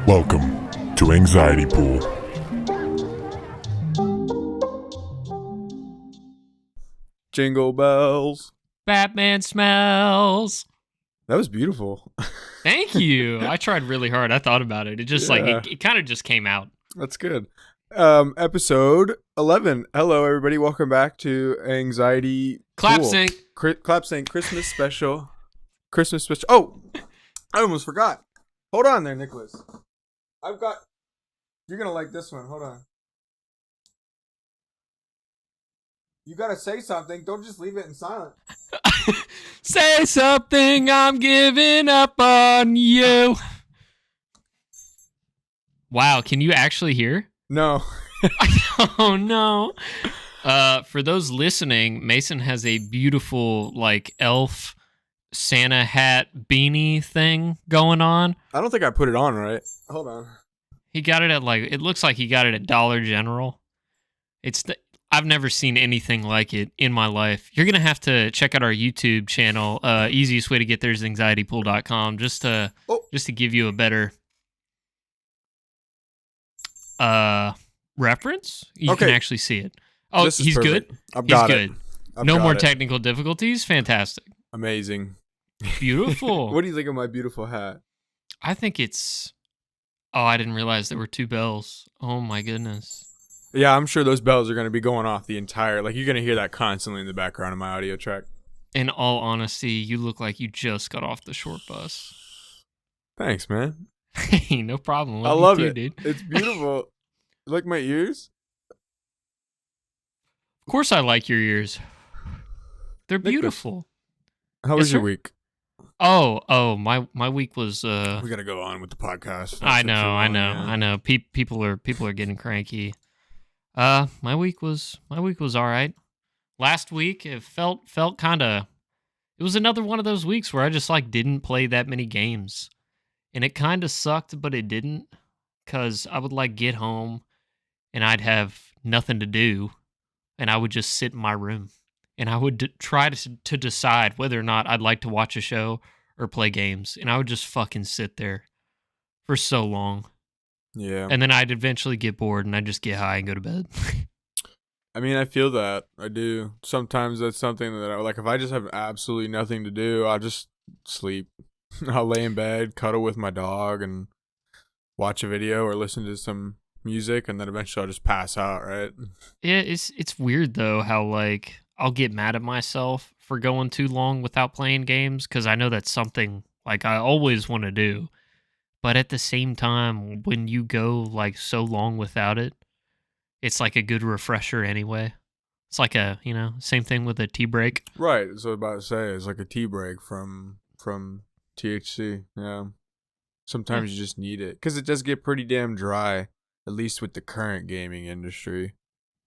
Welcome to Anxiety Pool. Jingle bells. Batman smells. That was beautiful. Thank you. I tried really hard. I thought about it. It just it kind of just came out. That's good. Episode 11. Hello, everybody. Welcome back to Anxiety Clap Pool. sync. Clap sync. Christmas special. Christmas special. Oh, I almost forgot. Hold on there, Nicholas. You're going to like this one. Hold on. You got to say something. Don't just leave it in silent. Say something, I'm giving up on you. Wow, can you actually hear? No. Oh, no. For those listening, Mason has a beautiful, elf Santa hat beanie thing going on. I don't think I put it on right. Hold on. He got it at, it looks like he got it at Dollar General. I've never seen anything like it in my life. You're going to have to check out our YouTube channel. Easiest way to get there is anxietypool.com just to give you a better reference. You can actually see it. Oh, he's good? He's good. No more technical difficulties? Fantastic. Amazing. Beautiful. What do you think of my beautiful hat? I think it's... Oh, I didn't realize there were two bells. Oh, my goodness. Yeah, I'm sure those bells are going to be going off the entire... you're going to hear that constantly in the background of my audio track. In all honesty, you look like you just got off the short bus. Thanks, man. Hey, no problem. I love you it. Dude. It's beautiful. You like my ears? Of course I like your ears. They're beautiful. How was your week? Oh, my week was... We got to go on with the podcast. I know. People are getting cranky. My week was all right. Last week it felt kind of... It was another one of those weeks where I just didn't play that many games. And it kind of sucked, but it didn't. Because I would get home and I'd have nothing to do. And I would just sit in my room. And I would try to decide whether or not I'd like to watch a show or play games. And I would just fucking sit there for so long. Yeah. And then I'd eventually get bored and I'd just get high and go to bed. I mean, I feel that. I do. Sometimes that's something that if I just have absolutely nothing to do, I'll just sleep. I'll lay in bed, cuddle with my dog, and watch a video or listen to some music, and then eventually I'll just pass out, right? Yeah, it's weird, though, how, I'll get mad at myself for going too long without playing games, because I know that's something, I always want to do. But at the same time, when you go, so long without it, it's a good refresher anyway. It's same thing with a tea break. Right, that's what I was about to say. It's like a tea break from THC, yeah. Sometimes you just need it, because it does get pretty damn dry, at least with the current gaming industry.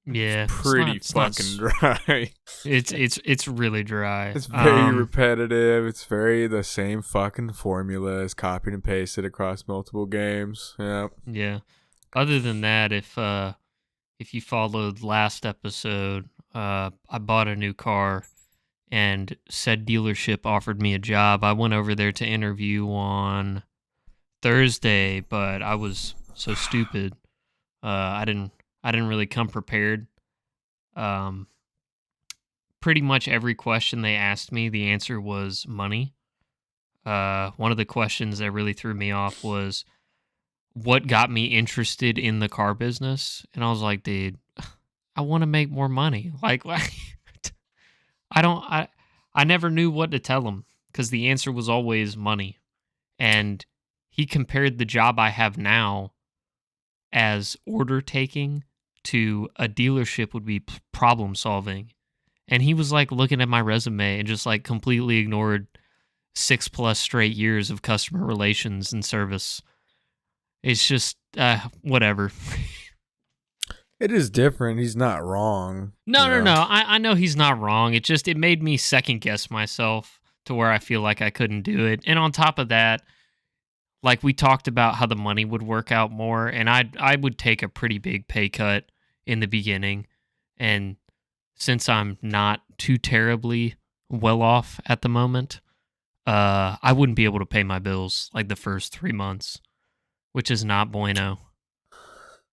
Yeah, it's pretty fucking dry. It's really dry. It's very repetitive. It's very the same fucking formula as copied and pasted across multiple games. Yeah. Yeah. Other than that, if you followed last episode, I bought a new car, and said dealership offered me a job. I went over there to interview on Thursday, but I was so stupid. I didn't really come prepared. Pretty much every question they asked me, the answer was money. One of the questions that really threw me off was, what got me interested in the car business? And I was like, dude, I want to make more money. I never knew what to tell him, because the answer was always money. And he compared the job I have now as order taking to a dealership would be problem solving. And he was looking at my resume and just completely ignored 6+ straight years of customer relations and service. It's just whatever. It is different. He's not wrong. No. I know he's not wrong. It made me second guess myself to where I feel like I couldn't do it. And on top of that, we talked about how the money would work out more, and I would take a pretty big pay cut in the beginning. And since I'm not too terribly well off at the moment, I wouldn't be able to pay my bills the first 3 months. which is not bueno.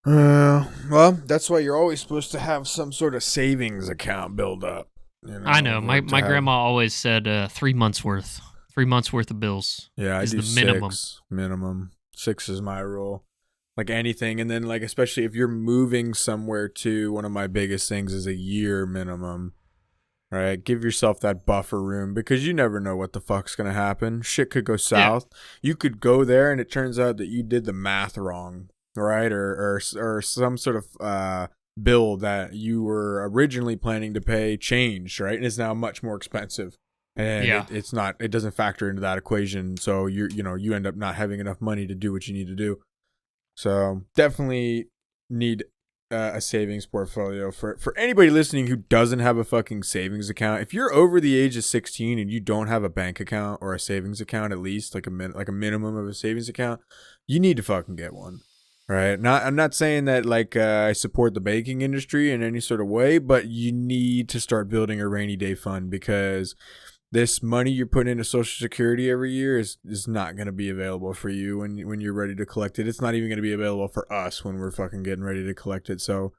Well, that's why you're always supposed to have some sort of savings account build up. I know. My grandma always said 3 months worth. 3 months worth of bills. Yeah, I is do the minimum. Minimum. 6 is my rule. Like anything, and then like especially if you're moving somewhere too, one of my biggest things is a year minimum. Right? Give yourself that buffer room because you never know what the fuck's gonna happen. Shit could go south. Yeah. You could go there and it turns out that you did the math wrong, right? Or some sort of bill that you were originally planning to pay changed, right? And it's now much more expensive. And it's not. It doesn't factor into that equation. So you end up not having enough money to do what you need to do. So definitely need a savings portfolio for anybody listening who doesn't have a fucking savings account. If you're over the age of 16 and you don't have a bank account or a savings account, at least like a minimum of a savings account, you need to fucking get one. Right? I'm not saying that like I support the banking industry in any sort of way, but you need to start building a rainy day fund because this money you're putting into Social Security every year is not going to be available for you when you're ready to collect it. It's not even going to be available for us when we're fucking getting ready to collect it. So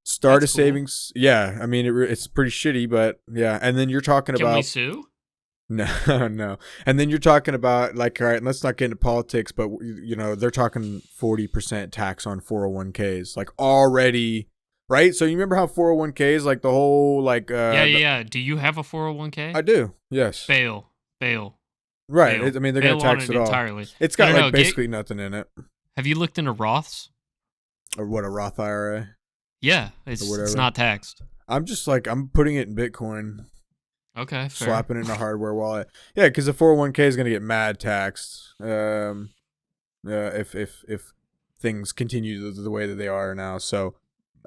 start That's a savings. Cool. Yeah, I mean it's pretty shitty, but yeah. And then you're talking about. Can we sue? No, no. And then you're talking about like, all right, let's not get into politics, but they're talking 40% tax on 401ks, like already. Right? So you remember how 401ks, like the whole, like... Yeah. Do you have a 401k? I do, yes. Bail. Right. Bail. I mean, they're going to tax it all. Entirely. It's got basically nothing in it. Have you looked into Roths? Or what, a Roth IRA? Yeah, it's not taxed. I'm just like, I'm putting it in Bitcoin. Okay, fair. Swapping it in a hardware wallet. Yeah, because the 401k is going to get mad taxed if things continue the way that they are now. So...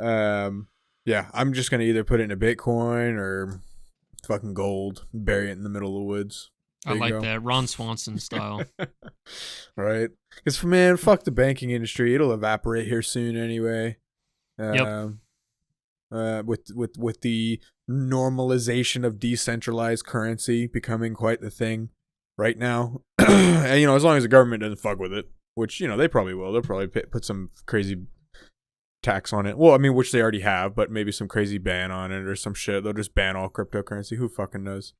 yeah, I'm just gonna either put it in a Bitcoin or fucking gold, bury it in the middle of the woods. I like that Ron Swanson style. Right? Because man, fuck the banking industry. It'll evaporate here soon anyway. With the normalization of decentralized currency becoming quite the thing right now, and as long as the government doesn't fuck with it, which they probably will. They'll probably put some crazy tax on it. Well, I mean, which they already have, but maybe some crazy ban on it or some shit. They'll just ban all cryptocurrency. Who fucking knows?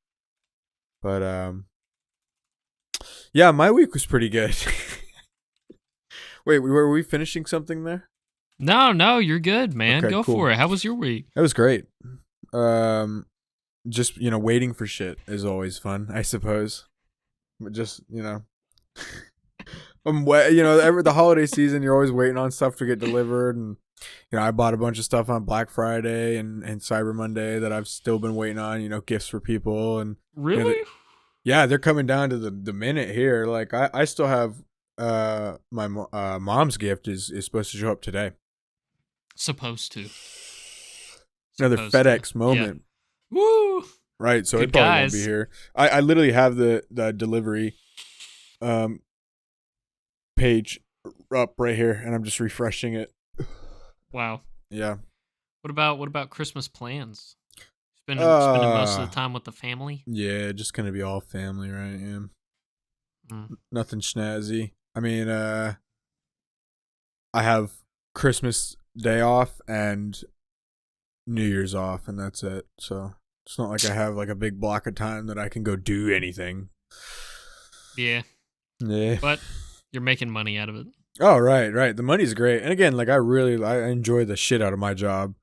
But yeah, my week was pretty good. Wait, were we finishing something there? No, you're good, man. Okay, Go cool. for it. How was your week? It was great. Just waiting for shit is always fun, I suppose. But just the holiday season, you're always waiting on stuff to get delivered, and I bought a bunch of stuff on Black Friday and Cyber Monday that I've still been waiting on, gifts for people. And really, yeah, they're coming down to the minute here. Like I still have my mom's gift is supposed to show up today. Supposed to. Another FedEx moment. Yeah. Woo! Right, so Good it probably guys. won't be here. I literally have the delivery page up right here, and I'm just refreshing it. Wow. Yeah. What about Christmas plans? Spending most of the time with the family? Yeah, just gonna be all family, right? Yeah. Nothing snazzy. I mean, I have Christmas Day off and New Year's off, and that's it. So it's not like I have like a big block of time that I can go do anything. Yeah. Yeah. But you're making money out of it. Oh, right. The money's great. And again, like I enjoy the shit out of my job.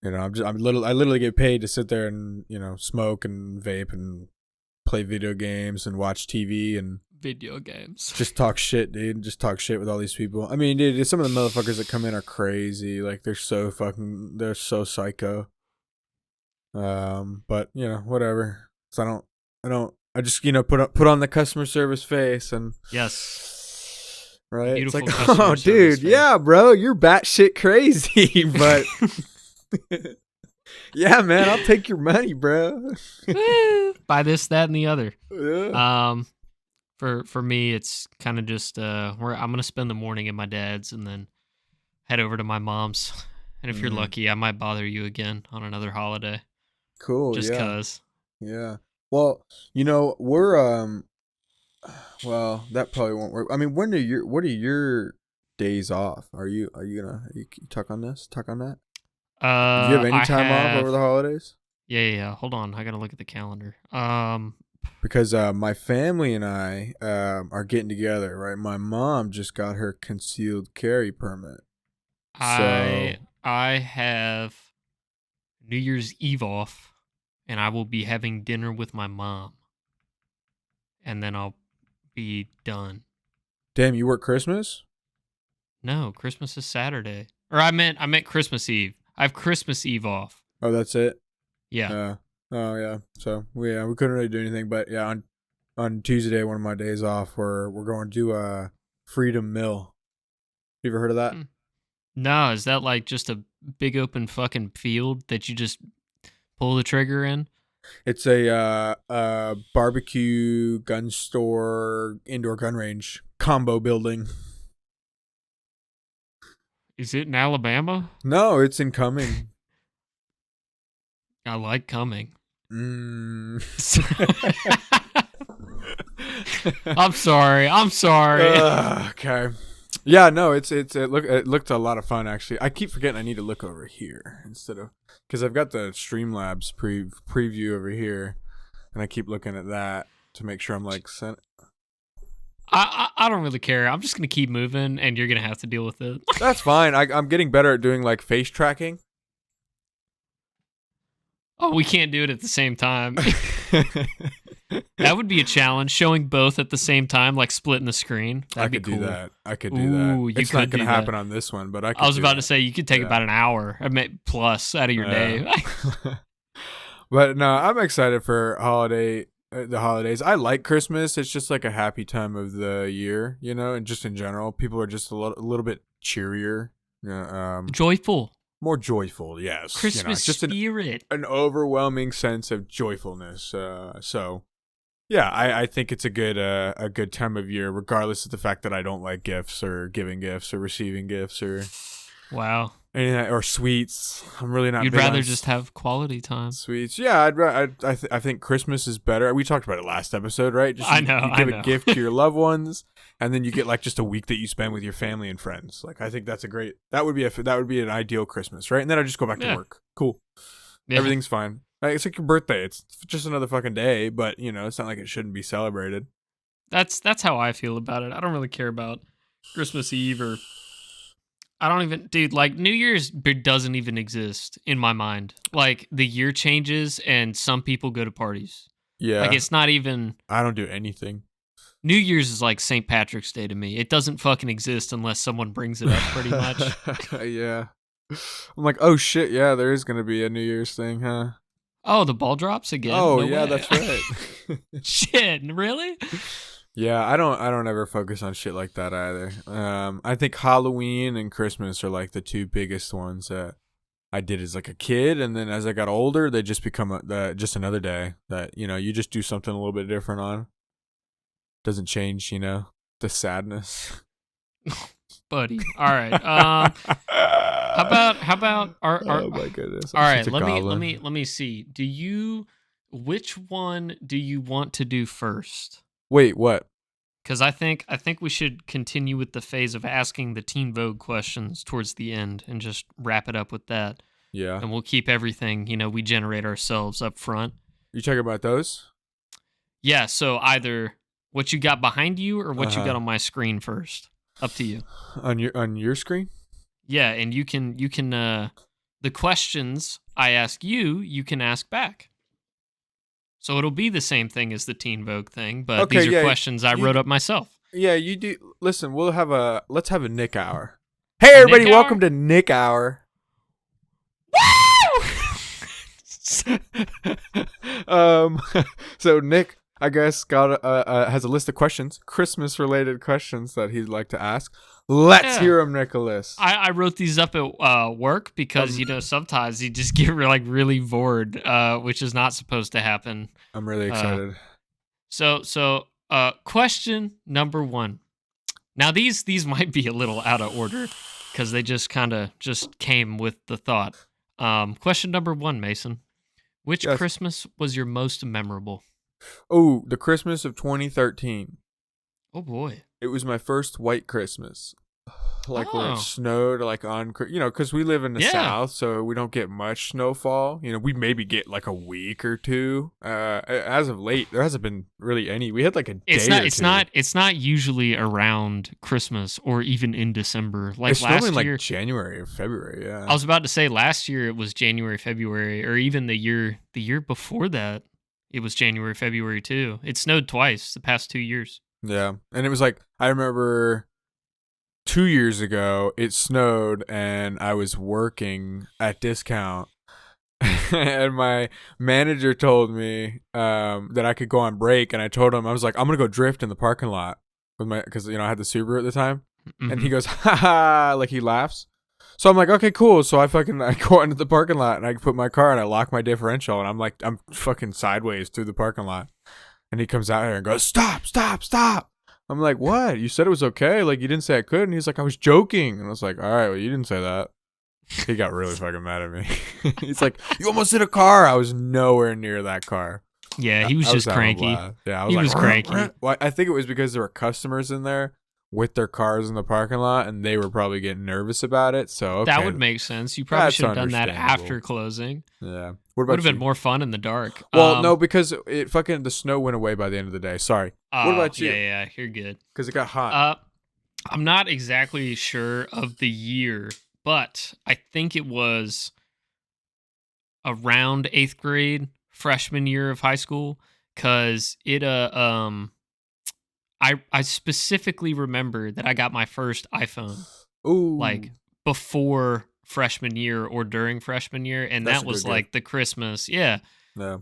I literally get paid to sit there and, smoke and vape and play video games and watch TV and video games. Just talk shit, dude. Just talk shit with all these people. I mean, dude, some of the motherfuckers that come in are crazy. Like they're so psycho. But whatever. So I just put on the customer service face and yes. Right? Beautiful, it's like, oh, dude, yeah, bro, you're batshit crazy, but yeah, man, I'll take your money, bro. Buy this, that, and the other. Yeah. For me, it's kind of just I'm gonna spend the morning at my dad's and then head over to my mom's. And if you're lucky, I might bother you again on another holiday. Cool. Just cause. Yeah. Well, we're well, that probably won't work. I mean, what are your days off. Are you talk on this? Talk on that? Do you have any I time off have, over the holidays? Yeah. Hold on, I gotta look at the calendar. Because my family and I are getting together, right? My mom just got her concealed carry permit. So I have New Year's Eve off, and I will be having dinner with my mom, and then I'll be done. damn, you work Christmas? No, Christmas is Saturday. Or I meant Christmas Eve. I have Christmas Eve off. Oh, that's it? Yeah. Oh, yeah. So, we couldn't really do anything. But, yeah, on Tuesday, one of my days off, we're going to do Freedom Mill. You ever heard of that? No, is that like just a big open fucking field that you just pull the trigger in? It's a barbecue, gun store, indoor gun range combo building. Is it in Alabama? No, it's in Cumming. I like coming. Mm. I'm sorry. Okay. Yeah, no, it looked a lot of fun actually. I keep forgetting I need to look over here instead of because I've got the Streamlabs preview over here, and I keep looking at that to make sure I'm like sent. I don't really care. I'm just gonna keep moving, and you're gonna have to deal with it. That's fine. I'm getting better at doing like face tracking. Oh, we can't do it at the same time. That would be a challenge. Showing both at the same time, like splitting the screen. That'd be cool. Do that. I could do that. It's not going to happen on this one, but I was about to say you could take about an hour plus out of your day. But no, I'm excited for the holidays. I like Christmas. It's just like a happy time of the year, and just in general, people are just a little bit cheerier, joyful. More joyful, yes. Christmas just spirit. An overwhelming sense of joyfulness. So, yeah, I think it's a good time of year, regardless of the fact that I don't like gifts or giving gifts or receiving gifts or wow, or sweets. I'm really not. You'd rather just have quality time. Sweets, yeah. I think Christmas is better. We talked about it last episode, right? I know. You give a gift to your loved ones, and then you get like just a week that you spend with your family and friends. Like I think that would be an ideal Christmas, right? And then I just go back to work. Cool. Yeah. Everything's fine. Like, it's like your birthday. It's just another fucking day, but it's not like it shouldn't be celebrated. That's how I feel about it. I don't really care about Christmas Eve or I don't even, dude, like New Year's doesn't even exist in my mind. Like the year changes and some people go to parties. Yeah. Like it's not even. I don't do anything. New Year's is like St. Patrick's Day to me. It doesn't fucking exist unless someone brings it up pretty much. Yeah. I'm like, oh shit, yeah, there is going to be a New Year's thing, huh? Oh, the ball drops again? Oh, no yeah, way. that's right. Shit, really? Yeah, I don't ever focus on shit like that either. I think Halloween and Christmas are like the two biggest ones that I did as like a kid, and then as I got older, they just become just another day that you just do something a little bit different on. Doesn't change, the sadness. Buddy, all right. How about our oh my goodness! All right, let me see. Which one do you want to do first? Wait, what? Because I think we should continue with the phase of asking the Teen Vogue questions towards the end and just wrap it up with that. Yeah. And we'll keep everything, we generate ourselves up front. You talking about those? Yeah, so either what you got behind you or what you got on my screen first. Up to you. On your screen? Yeah, and you can the questions I ask you can ask back. So it'll be the same thing as the Teen Vogue thing, but these are questions I wrote up myself. Yeah, you do. Listen, let's have a Nick hour. Hey, everybody, welcome to Nick Hour. Woo! So Nick, I guess, has a list of questions, Christmas-related questions that he'd like to ask. Let's hear them, Nicholas. I wrote these up at work because, sometimes you just get really bored, which is not supposed to happen. I'm really excited. So, question number 1. Now, these might be a little out of order because they just kind of just came with the thought. Question number 1, Mason. Which Christmas was your most memorable? Oh, the Christmas of 2013. Oh, boy. It was my first white Christmas. like where Oh. it snowed like on, because we live in the Yeah. South, so we don't get much snowfall. We maybe get like a week or two. As of late, there hasn't been really any. We had like a day It's or not. two. It's not usually around Christmas or even in December. Like It's normally last year, like January or February. Yeah. I was about to say last year it was January, February, or even the year before that, it was January, February too. It snowed twice the past 2 years. Yeah, and it was like I remember 2 years ago it snowed and I was working at Discount, and my manager told me that I could go on break, and I told him I was like I'm gonna go drift in the parking lot with because I had the Subaru at the time, and he goes ha ha, like he laughs. So I'm like, okay, cool. So I go into the parking lot and I put my car and I lock my differential and I'm fucking sideways through the parking lot. And he comes out here and goes, stop, stop, stop. I'm like, what? You said it was okay. Like, you didn't say I could. And he's like, I was joking. And I was like, all right, well, you didn't say that. He got really fucking mad at me. He's like, you almost hit a car. I was nowhere near that car. Yeah, he was just cranky. Yeah, I He was was cranky. Well, I think it was because there were customers in there with their cars in the parking lot, and they were probably getting nervous about it. So okay. That would make sense. You probably That's should have done that understandable. after closing. Yeah. What about Would have you? been more fun in the dark. Well, no, because the snow went away by the end of the day. Sorry. What about you? Yeah, you're good. Because it got hot. I'm not exactly sure of the year, but I think it was around 8th grade, freshman year of high school, because I specifically remember that I got my first iPhone Ooh. like before freshman year or during freshman year, and That's that a was good like the Christmas. Yeah. Yeah.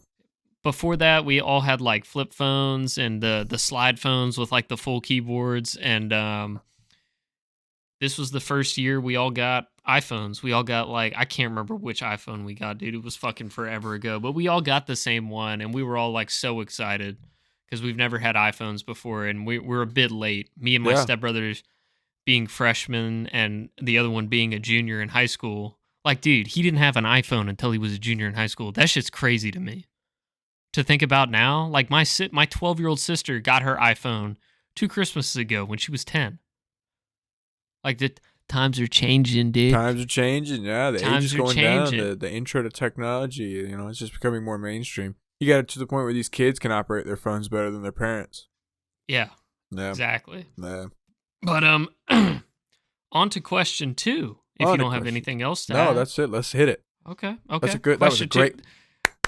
Before that, we all had like flip phones and the slide phones with like the full keyboards, and this was the first year we all got iPhones. We all got like, I can't remember which iPhone we got, dude. It was fucking forever ago, but we all got the same one, and we were all like so excited because we've never had iPhones before, and we're a bit late. Me and my stepbrothers being freshmen and the other one being a junior in high school. Like, dude, he didn't have an iPhone until he was a junior in high school. That shit's crazy to me to think about now. Like, my 12-year-old sister got her iPhone 2 Christmases ago when she was 10. Like, the times are changing, dude. Times are changing. Yeah, the age is going changing. down. The intro to technology, it's just becoming more mainstream. You got it to the point where these kids can operate their phones better than their parents. Yeah, Yeah. exactly. Yeah. But on to question 2. If you don't have anything else to add. No, that's it. Let's hit it. Okay. That was a great.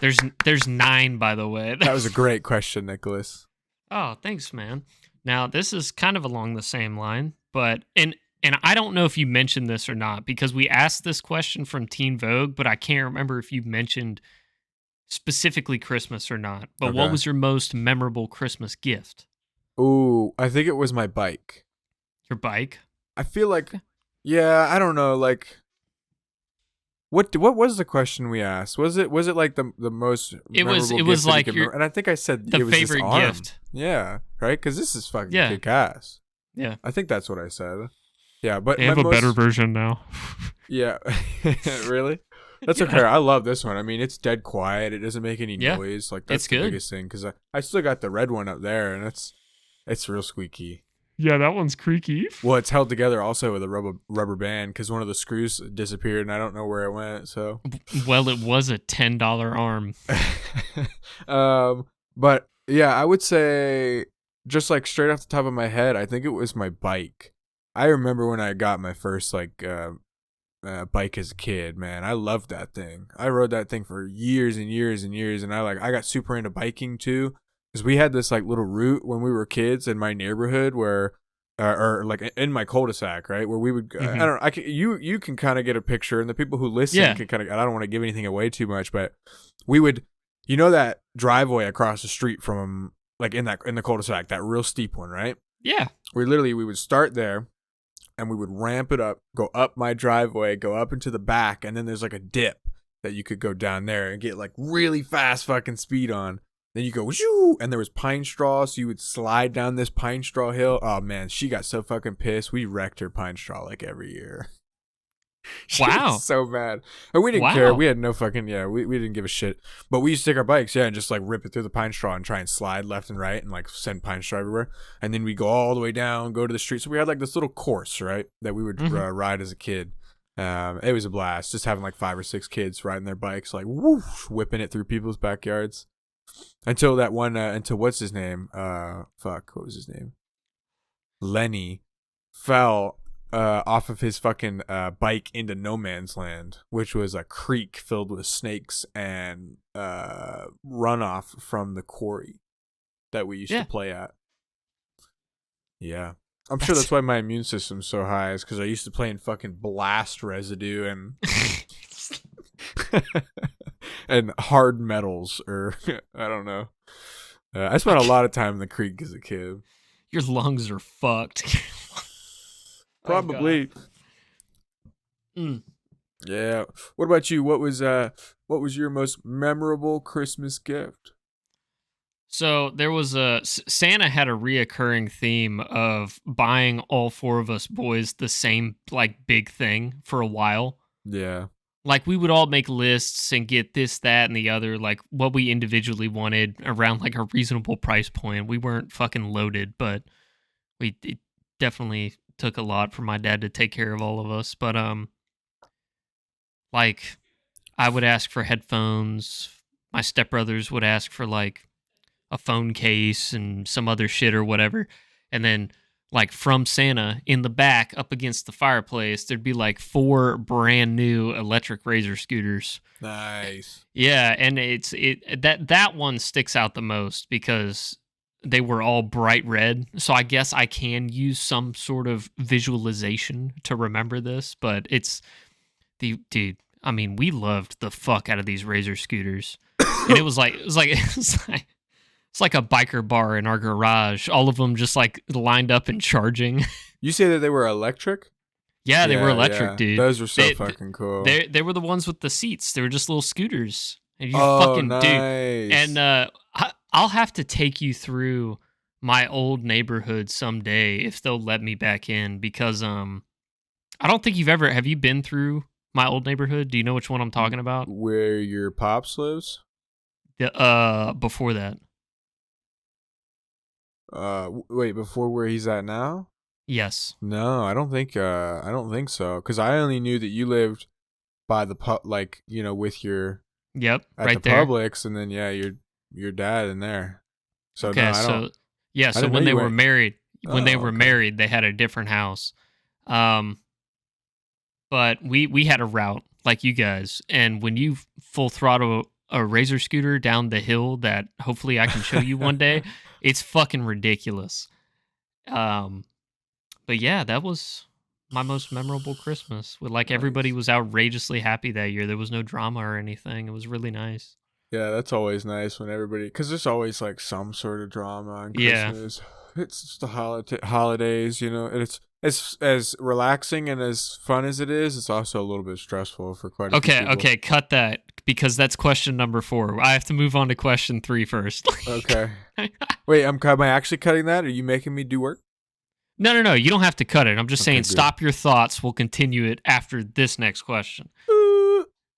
There's 9, by the way. That was a great question, Nicholas. Oh, thanks, man. Now this is kind of along the same line, but and I don't know if you mentioned this or not because we asked this question from Teen Vogue, but I can't remember if you mentioned specifically Christmas or not. But what was your most memorable Christmas gift? Ooh, I think it was my bike. Your bike? I feel like, yeah, I don't know, like, what was the question we asked? Was it like the most memorable gift? It was like your, and I think I said the it was favorite this arm. gift. Yeah, right? Because this is fucking kick ass. Yeah, I think that's what I said. Yeah, but they have a better version now. Yeah, really? That's okay. I love this one. I mean, it's dead quiet. It doesn't make any noise. Like that's the biggest thing because I still got the red one up there, and it's real squeaky. Yeah, that one's creaky. Well, it's held together also with a rubber band because one of the screws disappeared, and I don't know where it went. So, well, it was a $10 arm. But yeah, I would say just like straight off the top of my head, I think it was my bike. I remember when I got my first bike as a kid, man. I loved that thing. I rode that thing for years and years and years, and I got super into biking too. Because we had this like little route when we were kids in my neighborhood where, or like in my cul-de-sac, right, where we would. I don't know. You can kind of get a picture, and the people who listen can kind of. I don't want to give anything away too much, but we would, that driveway across the street from like in the cul-de-sac, that real steep one, right? Yeah. We would start there, and we would ramp it up, go up my driveway, go up into the back, and then there's like a dip that you could go down there and get like really fast fucking speed on. Then you go, whoo, and there was pine straw, so you would slide down this pine straw hill. Oh, man, she got so fucking pissed. We wrecked her pine straw like every year. She Wow. was so mad. And we didn't care. Wow. We had no fucking, we didn't give a shit. But we used to take our bikes, and just like rip it through the pine straw and try and slide left and right and like send pine straw everywhere. And then we go all the way down, go to the street. So we had like this little course, right, that we would ride as a kid. It was a blast, just having like 5 or 6 kids riding their bikes, like whoosh, whipping it through people's backyards. Until that one, until what's his name? What was his name? Lenny fell off of his fucking bike into no man's land, which was a creek filled with snakes and runoff from the quarry that we used to play at. Yeah. I'm sure that's why my immune system's so high, is because I used to play in fucking blast residue and and hard metals, or I don't know. I spent a lot of time in the creek as a kid. Your lungs are fucked. Probably. Yeah. What about you? What was your most memorable Christmas gift? So there was Santa had a reoccurring theme of buying all 4 of us boys the same like big thing for a while. Yeah. Like we would all make lists and get this, that, and the other, like what we individually wanted around like a reasonable price point. We weren't fucking loaded, but it definitely took a lot for my dad to take care of all of us. But like I would ask for headphones. My stepbrothers would ask for like a phone case and some other shit or whatever. And then like from Santa in the back up against the fireplace, there'd be like 4 brand new electric Razor scooters. Nice. Yeah. And that one sticks out the most because they were all bright red. So I guess I can use some sort of visualization to remember this, but it's dude, I mean, we loved the fuck out of these Razor scooters. And it was like it's like a biker bar in our garage. All of them just like lined up and charging. You say that they were electric? Yeah, they were electric, dude. Those were so fucking cool. They were the ones with the seats. They were just little scooters. And you nice. Dude. And I'll have to take you through my old neighborhood someday if they'll let me back in, because I don't think have you been through my old neighborhood? Do you know which one I'm talking about? Where your pops lives? Before that. Wait, before where he's at now? Yes. No, I don't think so. Because I only knew that you lived by the like, with your at right the there. Publix, and then your dad in there. So okay, no, I don't. So when they were married, married, they had a different house. But we had a route like you guys, and when you full throttle a Razor scooter down the hill that hopefully I can show you one day, it's fucking ridiculous. But yeah, that was my most memorable Christmas. With like everybody was outrageously happy that year. There was no drama or anything. It was really nice. Yeah, that's always nice when everybody, because there's always like some sort of drama on Christmas. Yeah. It's just the holidays, and it's as relaxing and as fun as it is. It's also a little bit stressful for quite a few people. Okay, cut that, because that's question number 4. I have to move on to question 3 first. Okay. Wait, am I actually cutting that? Are you making me do work? No. You don't have to cut it. I'm just saying, good. Stop your thoughts. We'll continue it after this next question.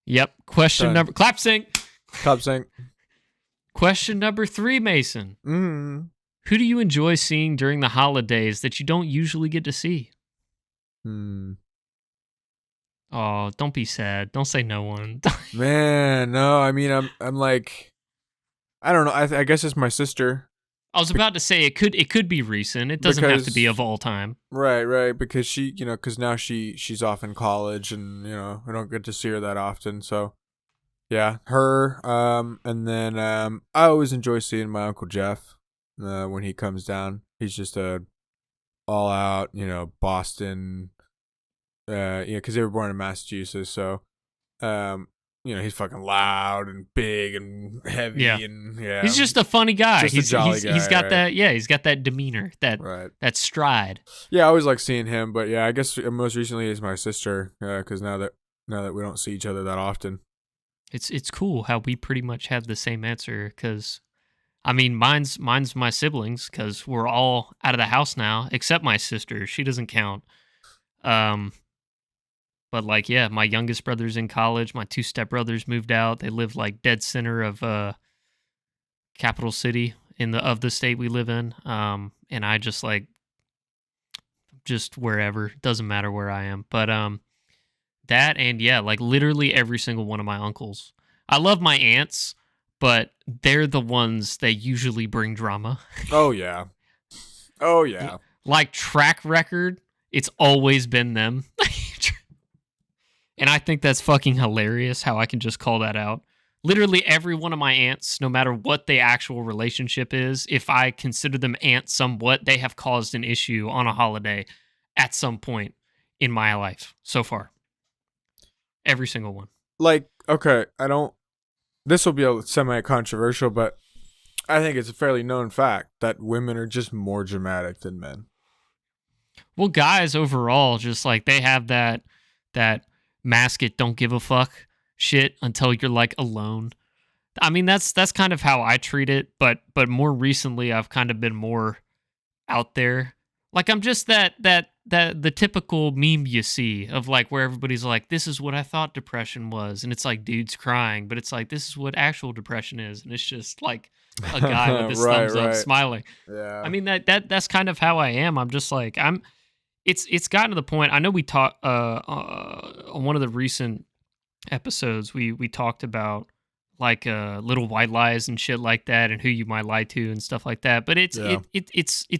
Yep. Question number. Clap sync. Clap sync. Question number 3, Mason. Mm-hmm. Who do you enjoy seeing during the holidays that you don't usually get to see? Oh, don't be sad. Don't say no one. Man, no. I mean, I'm like, I don't know. I guess it's my sister. I was about to say it could be recent. It doesn't have to be of all time. Right. Because she, because now she's off in college, and we don't get to see her that often. So, yeah, her. And then I always enjoy seeing my Uncle Jeff when he comes down. He's just a all out, Boston. Because they were born in Massachusetts, so he's fucking loud and big and heavy, and he's just a funny guy. He's a jolly guy. He's got that. Yeah, he's got that demeanor, that stride. Yeah, I always like seeing him, but yeah, I guess most recently is my sister, because now that we don't see each other that often. It's cool how we pretty much have the same answer, because I mean mine's my siblings, because we're all out of the house now except my sister. She doesn't count. But like, yeah, my youngest brother's in college. My 2 stepbrothers moved out. They live like dead center of capital city of the state we live in. And I just like just wherever, doesn't matter where I am. But that, and yeah, like literally every single one of my uncles. I love my aunts, but they're the ones that usually bring drama. Oh yeah. Oh yeah. Like track record, it's always been them. And I think that's fucking hilarious how I can just call that out. Literally every one of my aunts, no matter what the actual relationship is, if I consider them aunts somewhat, they have caused an issue on a holiday at some point in my life so far. Every single one. Like, okay, this will be a semi-controversial, but I think it's a fairly known fact that women are just more dramatic than men. Well, guys overall, just like they have that mask it, don't give a fuck shit until you're like alone. I mean, that's kind of how I treat it, but more recently I've kind of been more out there. Like I'm just that the typical meme you see of like where everybody's like, this is what I thought depression was, and it's like dudes crying, but it's like this is what actual depression is, and it's just like a guy with his thumbs up smiling. Yeah. I mean that's kind of how I am. I'm just like it's gotten to the point. I know we talked on one of the recent episodes we talked about like little white lies and shit like that, and who you might lie to and stuff like that. But it's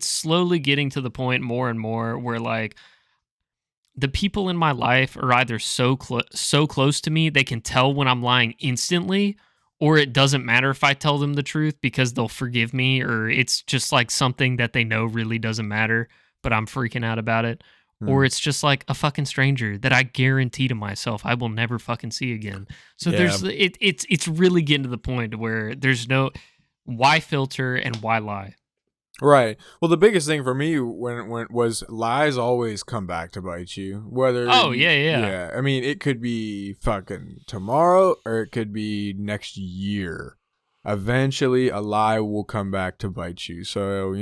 slowly getting to the point more and more where like the people in my life are either so close to me they can tell when I'm lying instantly, or it doesn't matter if I tell them the truth because they'll forgive me, or it's just like something that they know really doesn't matter, but I'm freaking out about it. Or it's just like a fucking stranger that I guarantee to myself I will never fucking see again. So it's really getting to the point where there's no why filter and why lie. Right. Well, the biggest thing for me when was lies always come back to bite you. Whether yeah. I mean, it could be fucking tomorrow or it could be next year. Eventually, a lie will come back to bite you. So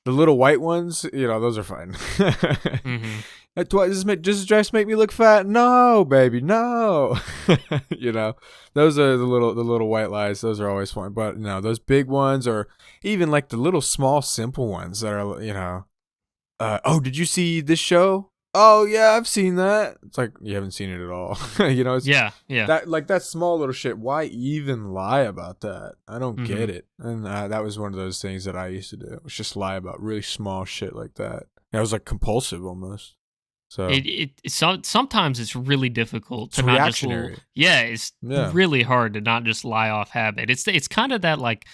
the little white ones, those are fine. Mm-hmm. Does this dress make me look fat? No, baby, no. Those are the little white lies. Those are always fun. But no, those big ones, or even like the little small simple ones that are, oh, did you see this show? Oh yeah, I've seen that. It's like you haven't seen it at all. It's, yeah. That small little shit. Why even lie about that? I don't get it. And that was one of those things that I used to do. It was just lie about really small shit like that. It was like compulsive almost. So sometimes it's really difficult to it's not reactionary. It's really hard to not just lie off habit. It's kind of that like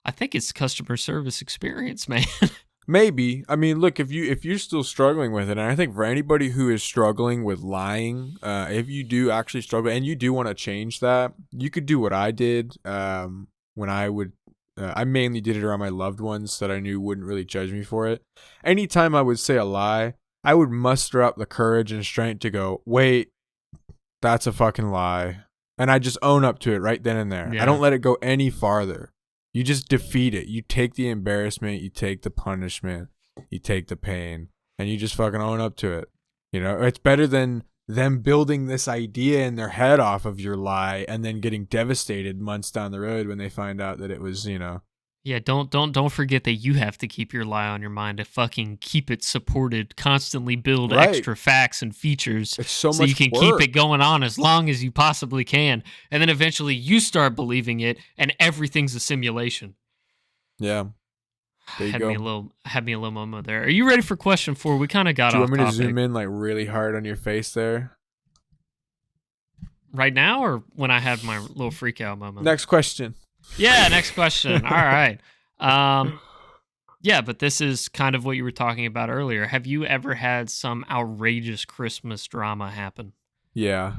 I think it's customer service experience, man. Maybe. I mean, look, if you're still struggling with it, and I think for anybody who is struggling with lying, if you do actually struggle and you do want to change that, you could do what I did when I mainly did it around my loved ones that I knew wouldn't really judge me for it. Anytime I would say a lie, I would muster up the courage and strength to go, wait, that's a fucking lie. And I just own up to it right then and there. Yeah. I don't let it go any farther. You just defeat it. You take the embarrassment, you take the punishment, you take the pain, and you just fucking own up to it. It's better than them building this idea in their head off of your lie and then getting devastated months down the road when they find out that it was, Yeah, don't forget that you have to keep your lie on your mind to fucking keep it supported, constantly build extra facts and features it's so you can keep it going on as long as you possibly can. And then eventually you start believing it and everything's a simulation. Yeah. There you go. Had me a little moment there. Are you ready for question 4? We kind of got off topic. Do you want me to zoom in like really hard on your face there? Right now or when I have my little freak out moment? Next question. Yeah, next question. All right. Yeah, but this is kind of what you were talking about earlier. Have you ever had some outrageous Christmas drama happen? Yeah.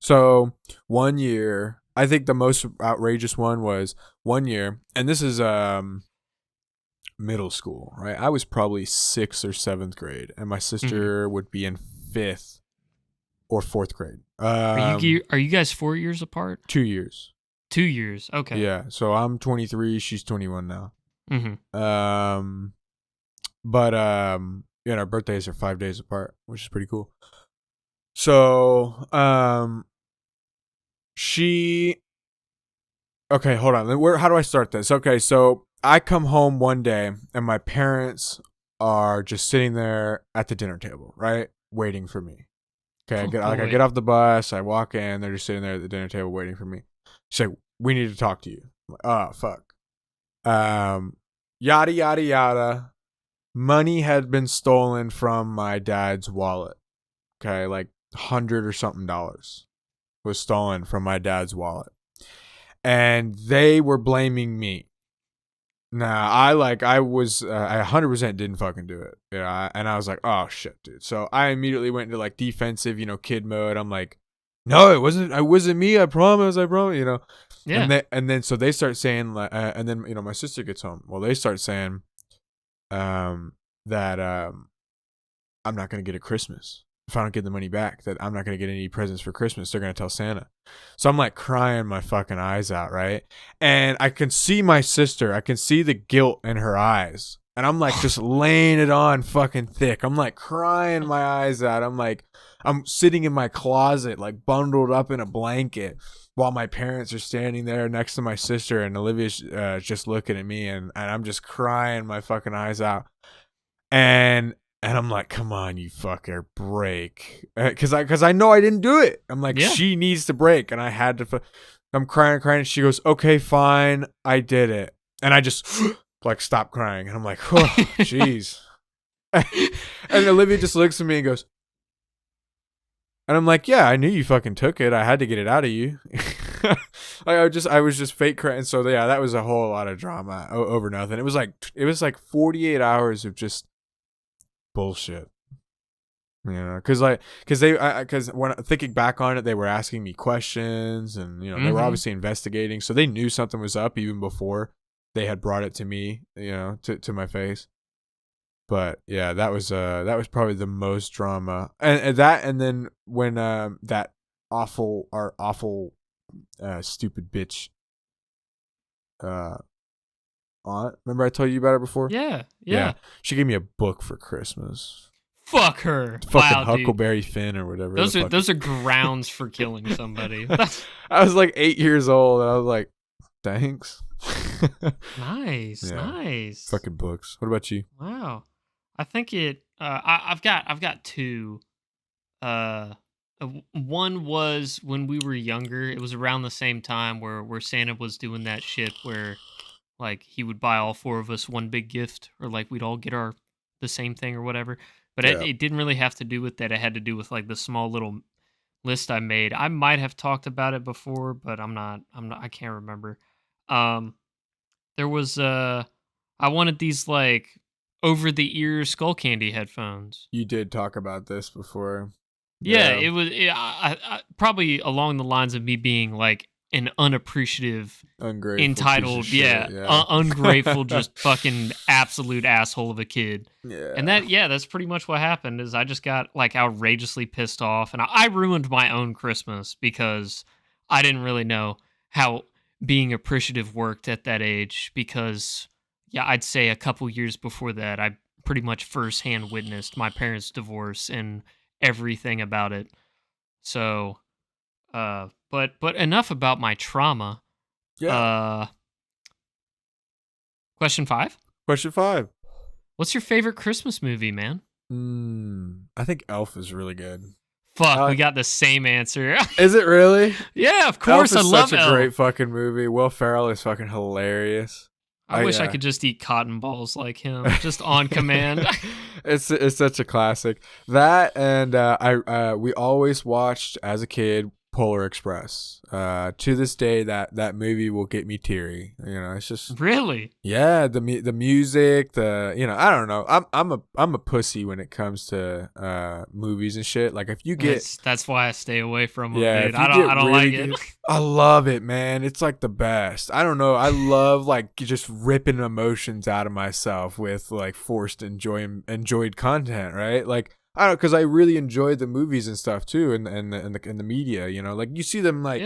So one year, I think the most outrageous one was one year, and this is middle school, right? I was probably 6th or 7th grade, and my sister would be in 5th or 4th grade. Are you guys 4 years apart? 2 years. 2 years. Okay. Yeah. So I'm 23. She's 21 now. Mm-hmm. But our birthdays are 5 days apart, which is pretty cool. So, she. Okay, hold on. How do I start this? Okay, so I come home one day and my parents are just sitting there at the dinner table, right, waiting for me. Okay, I get off the bus, I walk in, they're just sitting there at the dinner table waiting for me. She's like, "We need to talk to you." I'm like, oh fuck. Yada yada yada. Money had been stolen from my dad's wallet. Okay, like $100 or something was stolen from my dad's wallet, and they were blaming me. Nah, I 100% didn't fucking do it. Yeah, and I was like, oh shit, dude. So I immediately went into like defensive, kid mode. I'm like, no, it wasn't me. I promise, Yeah. And then so they start saying, and then my sister gets home. Well, they start saying, that I'm not gonna get a Christmas if I don't get the money back. That I'm not gonna get any presents for Christmas. They're gonna tell Santa. So I'm like crying my fucking eyes out, right? And I can see my sister. I can see the guilt in her eyes. And I'm like just laying it on fucking thick. I'm like crying my eyes out. I'm sitting in my closet, like bundled up in a blanket while my parents are standing there next to my sister, and Olivia's just looking at me, and I'm just crying my fucking eyes out. And I'm like, come on, you fucker, break. Because I know I didn't do it. I'm like, she needs to break. And I had to. I'm crying. And she goes, okay, fine. I did it. And I just like stop crying. And I'm like, oh, jeez. And Olivia just looks at me and goes, and I'm like, yeah, I knew you fucking took it. I had to get it out of you. I was just fake crying. So yeah, that was a whole lot of drama over nothing. It was like 48 hours of just bullshit, because when thinking back on it, they were asking me questions, and they were obviously investigating, so they knew something was up even before they had brought it to me, to my face. But yeah, that was probably the most drama, and then when that awful stupid bitch aunt. Remember I told you about her before? Yeah. She gave me a book for Christmas. Fuck her. Fucking Wow, Huckleberry Finn or whatever. Those are grounds for killing somebody. I was like 8 years old, and I was like, thanks. Nice. Fucking books. What about you? Wow. I think I've got two. One was when we were younger. It was around the same time where Santa was doing that shit where like he would buy all four of us one big gift, or like we'd all get the same thing or whatever. But it didn't really have to do with that. It had to do with like the small little list I made. I might have talked about it before, but I can't remember. There was I wanted these like over the ear skull candy headphones. You did talk about this before. Yeah, it was I probably along the lines of me being like an unappreciative, ungrateful, entitled, ungrateful, just fucking absolute asshole of a kid. Yeah. And that's pretty much what happened. Is I just got like outrageously pissed off, and I ruined my own Christmas because I didn't really know how being appreciative worked at that age. Because I'd say a couple years before that, I pretty much firsthand witnessed my parents' divorce and everything about it. So, but enough about my trauma. Yeah. Question 5? Question 5. What's your favorite Christmas movie, man? I think Elf is really good. Fuck, we got the same answer. Is it really? Yeah, of course. Elf is I love such Elf. a great fucking movie. Will Ferrell is fucking hilarious. I wish I could just eat cotton balls like him, just on command. It's such a classic. That and we always watched as a kid Polar Express. To this day, that movie will get me teary. It's just really. Yeah, the music, I don't know. I'm a pussy when it comes to movies and shit. Like if you get that's why I stay away from them. Yeah, dude. I don't really like it. I love it, man. It's like the best. I don't know. I love like just ripping emotions out of myself with like forced enjoyed content, right? Like I don't, because I really enjoy the movies and stuff too, and the media. Like you see them like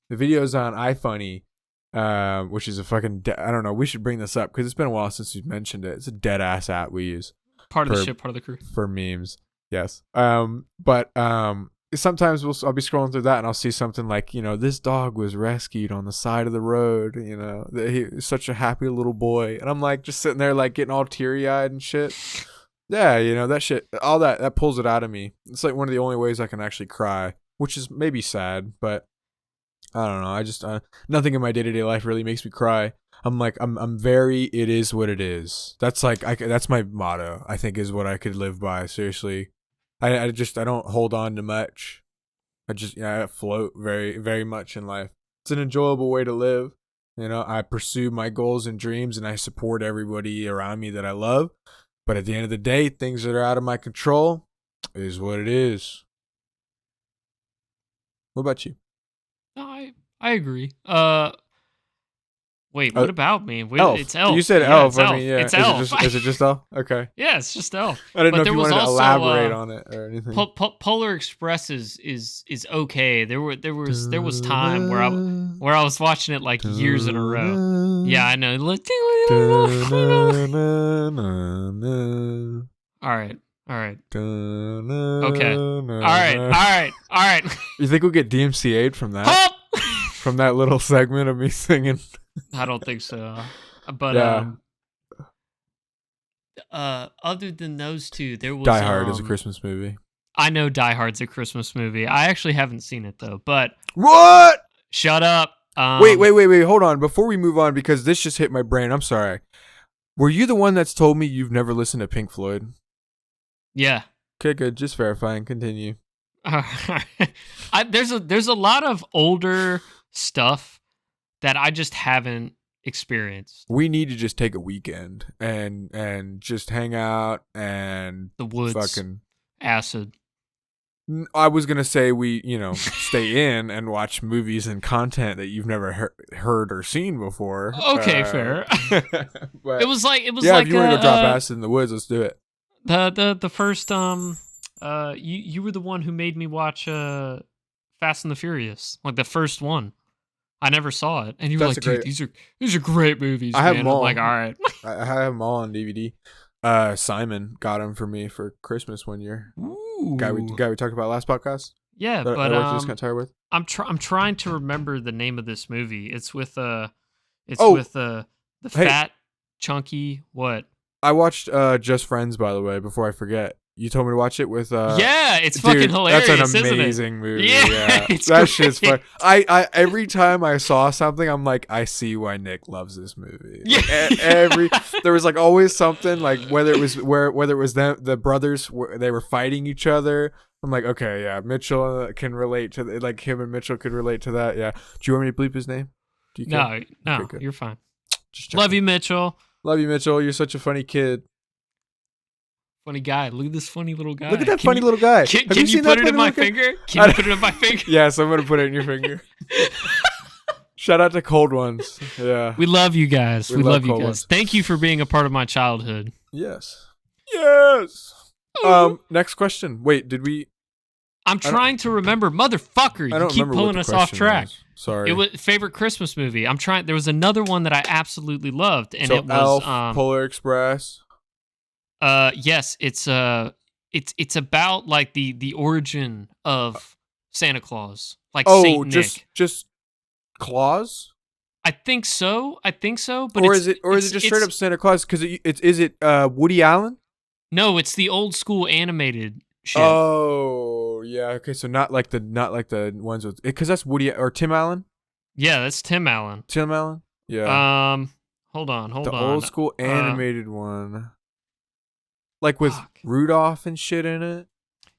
the videos on iFunny, which is a fucking I don't know. We should bring this up because it's been a while since we've mentioned it. It's a dead ass app we use. Part of the ship, part of the crew for memes. Yes. sometimes I'll be scrolling through that and I'll see something like, this dog was rescued on the side of the road, that he was such a happy little boy. And I'm like, just sitting there, like, getting all teary eyed and shit. Yeah, that shit, all that pulls it out of me. It's like one of the only ways I can actually cry, which is maybe sad, but I don't know. I just, nothing in my day to day life really makes me cry. I'm like, I'm very, it is what it is. That's like, that's my motto, I think, is what I could live by. Seriously. I don't hold on to much. I float very, very much in life. It's an enjoyable way to live. I pursue my goals and dreams and I support everybody around me that I love. But at the end of the day, things that are out of my control is what it is. What about you? I agree. Wait, what about me? Elf. It's Elf. You said yeah, Elf. It's Elf. Yeah. It's Elf. Is it just Elf? Okay. Yeah, it's just Elf. I didn't know if there you was wanted to also, elaborate on it or anything. Polar Express is okay. There was time where I was watching it like years in a row. Yeah, I know. All right. Okay. All right. You think we'll get DMCA'd from that? Hop! From that little segment of me singing? I don't think so. But other than those two, there was Die Hard is a Christmas movie. I know Die Hard's a Christmas movie. I actually haven't seen it though. But what? Shut up. Wait. Hold on. Before we move on, because this just hit my brain. I'm sorry. Were you the one that's told me you've never listened to Pink Floyd? Yeah. Okay, good. Just verifying. Continue. There's a lot of older stuff that I just haven't experienced. We need to just take a weekend and just hang out and the woods, fucking acid. I was gonna say we, stay in and watch movies and content that you've never heard or seen before. Okay, fair. But it was like if you want to go drop acid in the woods, let's do it. The first you were the one who made me watch Fast and the Furious, like the first one. I never saw it, and you were like, "Dude, these are great movies." I have them all. I'm like, all right, I have them all on DVD. Simon got them for me for Christmas one year. Ooh. Guy we talked about last podcast. Yeah, that but I just got tired with. I'm trying to remember the name of this movie. It's with the fat chunky what? I watched Just Friends, by the way, before I forget. You told me to watch it with yeah, it's fucking hilarious. That's an isn't amazing it? movie. Yeah, it's that great. shit's fun. I every time I saw something, I'm like, I see why Nick loves this movie. Yeah. There was like always something, like whether it was them, the brothers, they were fighting each other. I'm like, okay, yeah, Mitchell can relate to like him and Mitchell could relate to that. Yeah. Do you want me to bleep his name? Do you care? No, okay, you're fine. Just Love you, Mitchell. Love you, Mitchell. You're such a funny kid. Funny guy. Look at this funny little guy. Look at that funny little guy. Can you put it in my finger? Can you put it in my finger? Yes, I'm going to put it in your finger. Shout out to Cold Ones. Yeah. We love you guys. We love you guys. Ones. Thank you for being a part of my childhood. Yes. Next question. Wait, did we... I'm trying to remember. Motherfucker, you keep pulling us off track. Sorry. It was favorite Christmas movie. I'm trying. There was another one that I absolutely loved, and it was Elf, Polar Express. Yes, it's about like the origin of Santa Claus, like Saint Nick. just Claus. I think so. But is it just straight up Santa Claus? Because is it Woody Allen? No, it's the old school animated shit. Oh yeah, okay. So not like the ones with, because that's Woody or Tim Allen. Yeah, that's Tim Allen. Tim Allen. Yeah. Hold on. The old school animated one. Like with Rudolph and shit in it.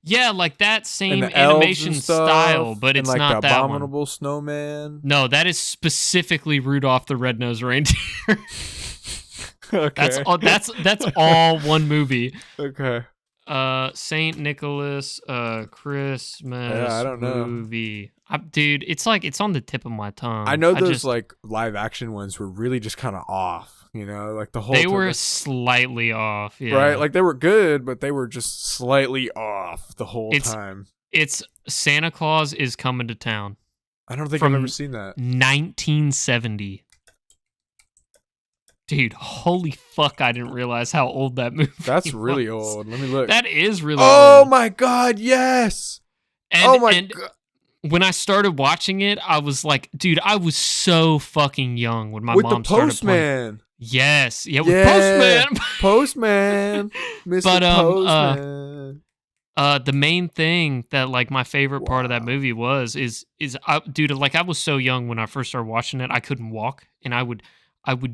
Yeah, like that same animation style, but it's like not the that Abominable one. Snowman. No, that is specifically Rudolph the Red-Nosed Reindeer. Okay. That's all one movie. Okay. Saint Nicholas Christmas I don't know. movie. Dude, it's on the tip of my tongue. I know those like live action ones were really just kind of off. Like the whole they were slightly off, yeah. Right? Like they were good, but they were just slightly off the whole time. It's Santa Claus is Coming to Town. I don't think I've ever seen that. 1970. Dude, holy fuck, I didn't realize how old that movie That's was. really old. Let me look. That is really old. old. My God, yes! And, Oh my and god. when I started watching it, I was like, dude, I was so fucking young when my With the mom started playing. postman. Yes, yeah, with Yeah. Postman. Postman. Mr. But Postman. the main thing that like my favorite part of that movie is dude, like I was so young when I first started watching it, I couldn't walk, and I would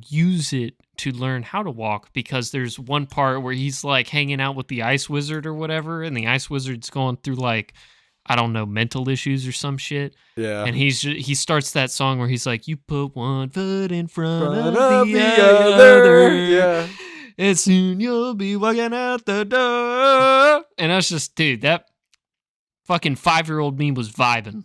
use it to learn how to walk, because there's one part where he's like hanging out with the ice wizard or whatever, and the ice wizard's going through like, I don't know, mental issues or some shit. Yeah. And he starts that song where he's like, "You put one foot in front Front of the other. Yeah. And soon you'll be walking out the door." And I was just, dude, that fucking 5-year-old me was vibing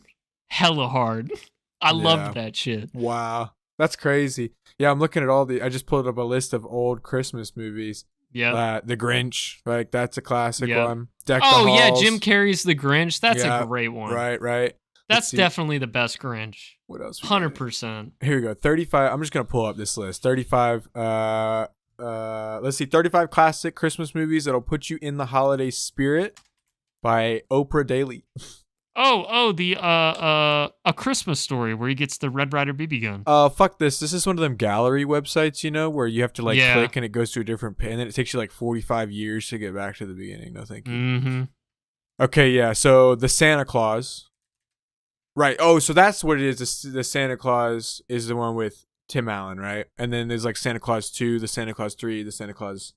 hella hard. I loved that shit. Wow. That's crazy. Yeah, I'm looking at I just pulled up a list of old Christmas movies. Yeah. The Grinch, like that's a classic one. Oh yeah, Jim Carrey's The Grinch. That's a great one. Right. That's definitely the best Grinch. What else? 100%. Here we go. 35. I'm just gonna pull up this list. 35. Let's see. 35 classic Christmas movies that'll put you in the holiday spirit by Oprah Daily. The A Christmas Story, where he gets the Red Ryder BB gun. Fuck this. This is one of them gallery websites, where you have to click and it goes to a different page, and then it takes you like 45 years to get back to the beginning. No, thank you. Mm-hmm. Okay, yeah. So the Santa Claus. Right. Oh, so that's what it is. The Santa Claus is the one with Tim Allen, right? And then there's like Santa Claus 2, the Santa Claus 3, the Santa Claus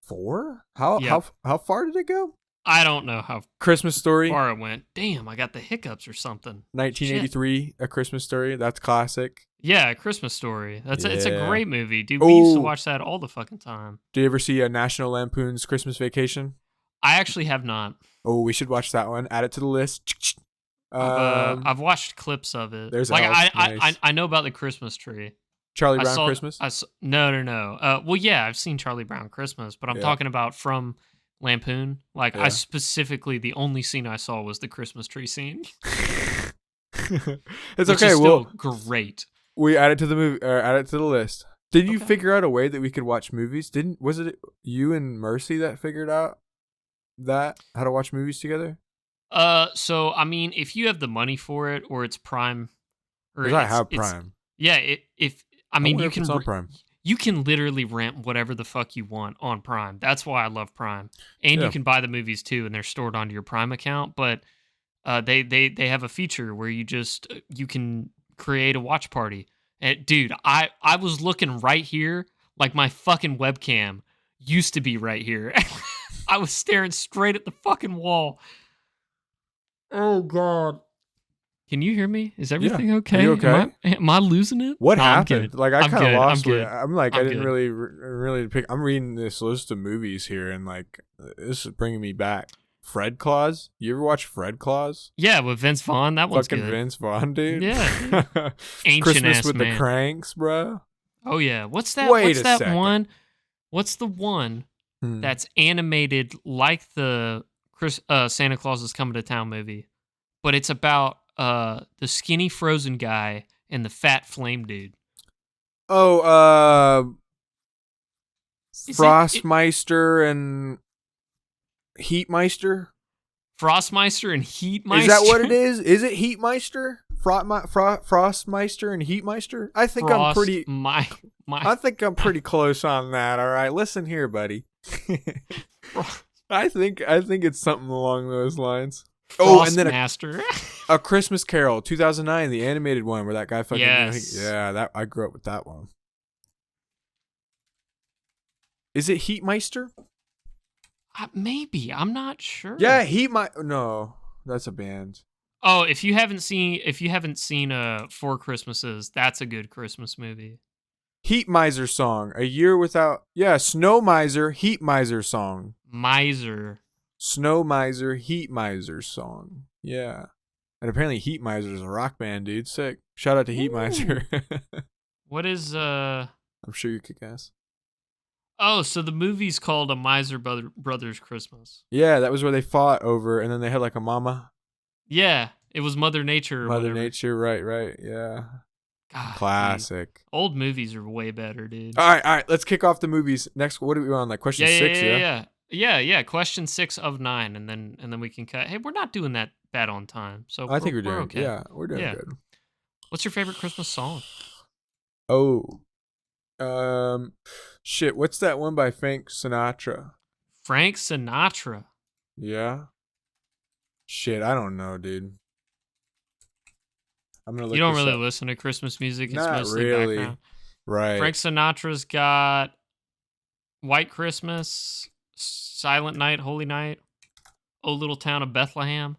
4. How far did it go? I don't know how Christmas Story. far it went. Damn, I got the hiccups or something. 1983, Shit. A Christmas Story. That's classic. Yeah, A Christmas Story. It's a great movie, dude. We used to watch that all the fucking time. Do you ever see a National Lampoon's Christmas Vacation? I actually have not. Oh, we should watch that one. Add it to the list. I've watched clips of it. There's like nice. I know about the Christmas tree. Charlie Brown Christmas? No. Well, yeah, I've seen Charlie Brown Christmas, but I'm talking about from Lampoon. I specifically, the only scene I saw was the Christmas tree scene. It's okay. Well, great. We add it to the movie. Add it to the list. Did you figure out a way that we could watch movies? Was it you and Mercy that figured out how to watch movies together? So I mean, if you have the money for it, or it's Prime, or I have Prime. Yeah, you can on Prime. You can literally rent whatever the fuck you want on Prime. That's why I love Prime. And you can buy the movies too, and they're stored onto your Prime account. But they have a feature where you can create a watch party. And dude, I was looking right here, like my fucking webcam used to be right here. I was staring straight at the fucking wall. Oh God. Can you hear me? Is everything okay? Are you okay? Am I losing it? What happened? Like I kind of lost it. I'm like I didn't good. really pick. I'm reading this list of movies here, and like this is bringing me back. Fred Claus. You ever watch Fred Claus? Yeah, with Vince Vaughn. That one's fucking good. Vince Vaughn, dude. Yeah. Ancient Christmas ass with man. The Cranks, bro. Oh yeah. What's that? Wait what's a that second. one? What's the one that's animated like the Santa Claus is Coming to Town movie, but it's about the skinny frozen guy and the fat flame dude. Oh, Frostmeister and Heatmeister. Frostmeister and Heatmeister. Is that what it is? Is it Heatmeister? Frostmeister and Heatmeister? I think I'm pretty. I think I'm pretty close on that. All right, listen here, buddy. I think it's something along those lines. And then a Christmas Carol, 2009, the animated one where that guy fucking. Yes. That I grew up with that one. Is it Heatmeister? Maybe. I'm not sure. Yeah, no, that's a band. Oh, if you haven't seen Four Christmases, that's a good Christmas movie. Heat Miser song. A year without. Yeah, Snow Miser, Heat Miser song. Miser. Snow Miser, Heat Miser song. Yeah. And apparently Heat Miser is a rock band, dude. Sick. Shout out to Heat Miser. What is I'm sure you kick ass. Oh, so the movie's called A Miser Brothers Christmas. Yeah, that was where they fought over, and then they had like a mama. Yeah, it was Mother Nature. Mother Nature, right, yeah. God, classic. Dude. Old movies are way better, dude. All right, let's kick off the movies. Next, what are we on? Like question 6, yeah. Yeah. Question 6 of 9, and then we can cut. Hey, we're not doing that bad on time, so I think we're doing. okay. Yeah, we're doing Yeah. good. What's your favorite Christmas song? Oh, shit. What's that one by Frank Sinatra? Frank Sinatra. Yeah. Shit, I don't know, dude. I'm gonna look. You don't this really up. listen to Christmas music. It's Not mostly really. background. Right. Frank Sinatra's got White Christmas, Silent Night, Holy Night, O Little Town of Bethlehem,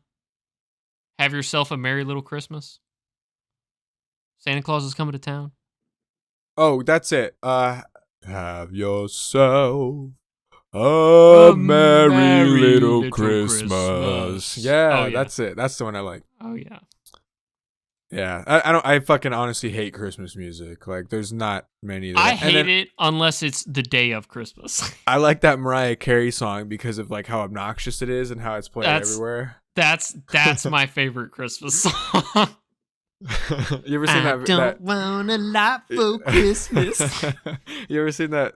Have Yourself a Merry Little Christmas, Santa Claus is Coming to Town. Oh, that's it. Have yourself a merry little Christmas. Yeah, Oh, yeah. that's it. That's the one I like. Oh, yeah. Yeah, I fucking honestly hate Christmas music. Like, there's not many. I hate it unless it's the day of Christmas. I like that Mariah Carey song because of like how obnoxious it is and how it's played everywhere. That's my favorite Christmas song. You ever seen that? I don't want a lot for Christmas. You ever seen that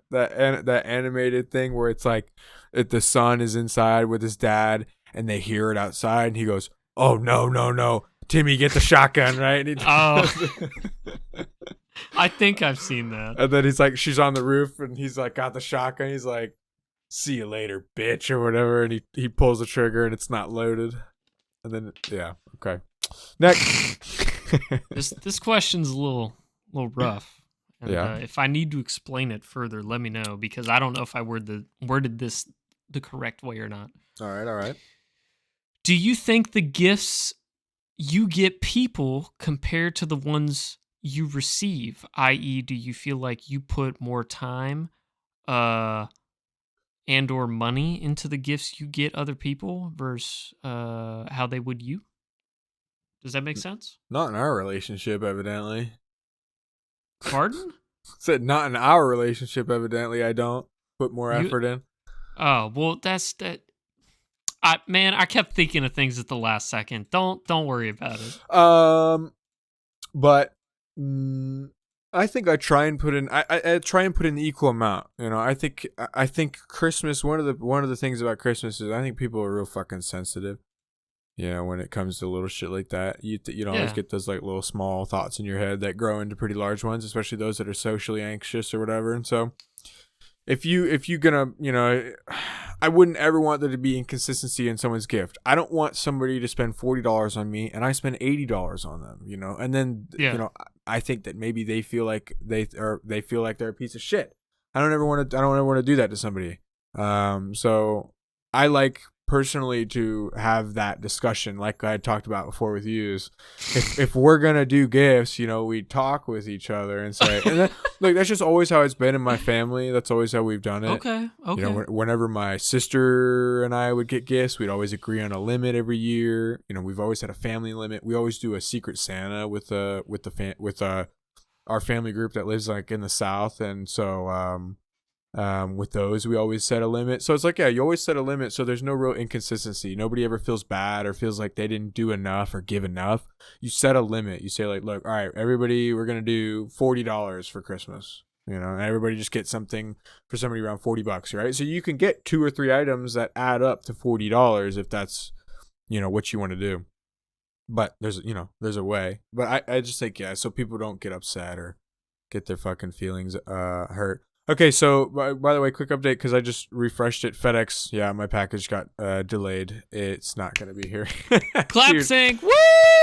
animated thing where it's like the son is inside with his dad and they hear it outside and he goes, "Oh no, Timmy, get the shotgun!" Right? And I think I've seen that. And then he's like, she's on the roof and he's like got the shotgun. He's like, "See you later, bitch," or whatever. And he pulls the trigger and it's not loaded. And then okay. Next. This question's a little rough. And, Yeah. If I need to explain it further, let me know because I don't know if I worded this the correct way or not. All right. Do you think the gifts you get people compared to the ones you receive, i.e., do you feel like you put more time and or money into the gifts you get other people versus how they would you? Does that make sense? Not in our relationship, evidently. Pardon? Said not in our relationship, evidently. I don't put more effort in. Oh, well, that's that. I kept thinking of things at the last second. Don't worry about it. But I think I try and put in. I try and put in the equal amount. You know, I think Christmas. One of the things about Christmas is I think people are real fucking sensitive. You know, when it comes to little shit like that, you don't always get those like little small thoughts in your head that grow into pretty large ones, especially those that are socially anxious or whatever. And so, if you gonna, I wouldn't ever want there to be inconsistency in someone's gift. I don't want somebody to spend $40 on me and I spend $80 on them. And then I think that maybe they feel like they feel like they're a piece of shit. I don't ever want to do that to somebody. So I like personally to have that discussion like I talked about before with you is if we're gonna do gifts, we talk with each other and say, and that's just always how it's been in my family. That's always how we've done it. Okay. Whenever my sister and I would get gifts, we'd always agree on a limit every year. We've always had a family limit. We always do a secret Santa with our family group that lives like in the South, and so with those we always set a limit. So it's like, you always set a limit so there's no real inconsistency. Nobody ever feels bad or feels like they didn't do enough or give enough. You set a limit. You say like, look, all right, everybody, we're gonna do $40 for Christmas, and everybody just gets something for somebody around $40, right? So you can get 2 or 3 items that add up to $40 if that's what you want to do. But there's a way. But I just think, so people don't get upset or get their fucking feelings hurt. Okay, so by the way, quick update because I just refreshed it. FedEx, my package got delayed. It's not gonna be here. Clap Dude, sync. Woo!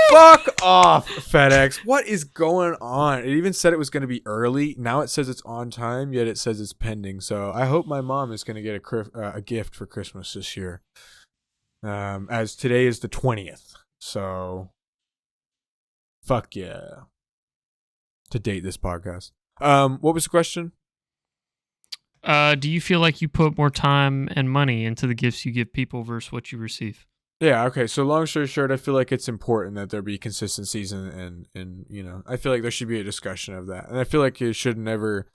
fuck off, FedEx. What is going on? It even said it was gonna be early. Now it says it's on time, yet it says it's pending. So I hope my mom is gonna get a gift for Christmas this year. As today is the 20th. So fuck yeah. To date this podcast. What was the question? Do you feel like you put more time and money into the gifts you give people versus what you receive? Yeah, okay. So long story short, I feel like it's important that there be consistencies and I feel like there should be a discussion of that. And I feel like it should never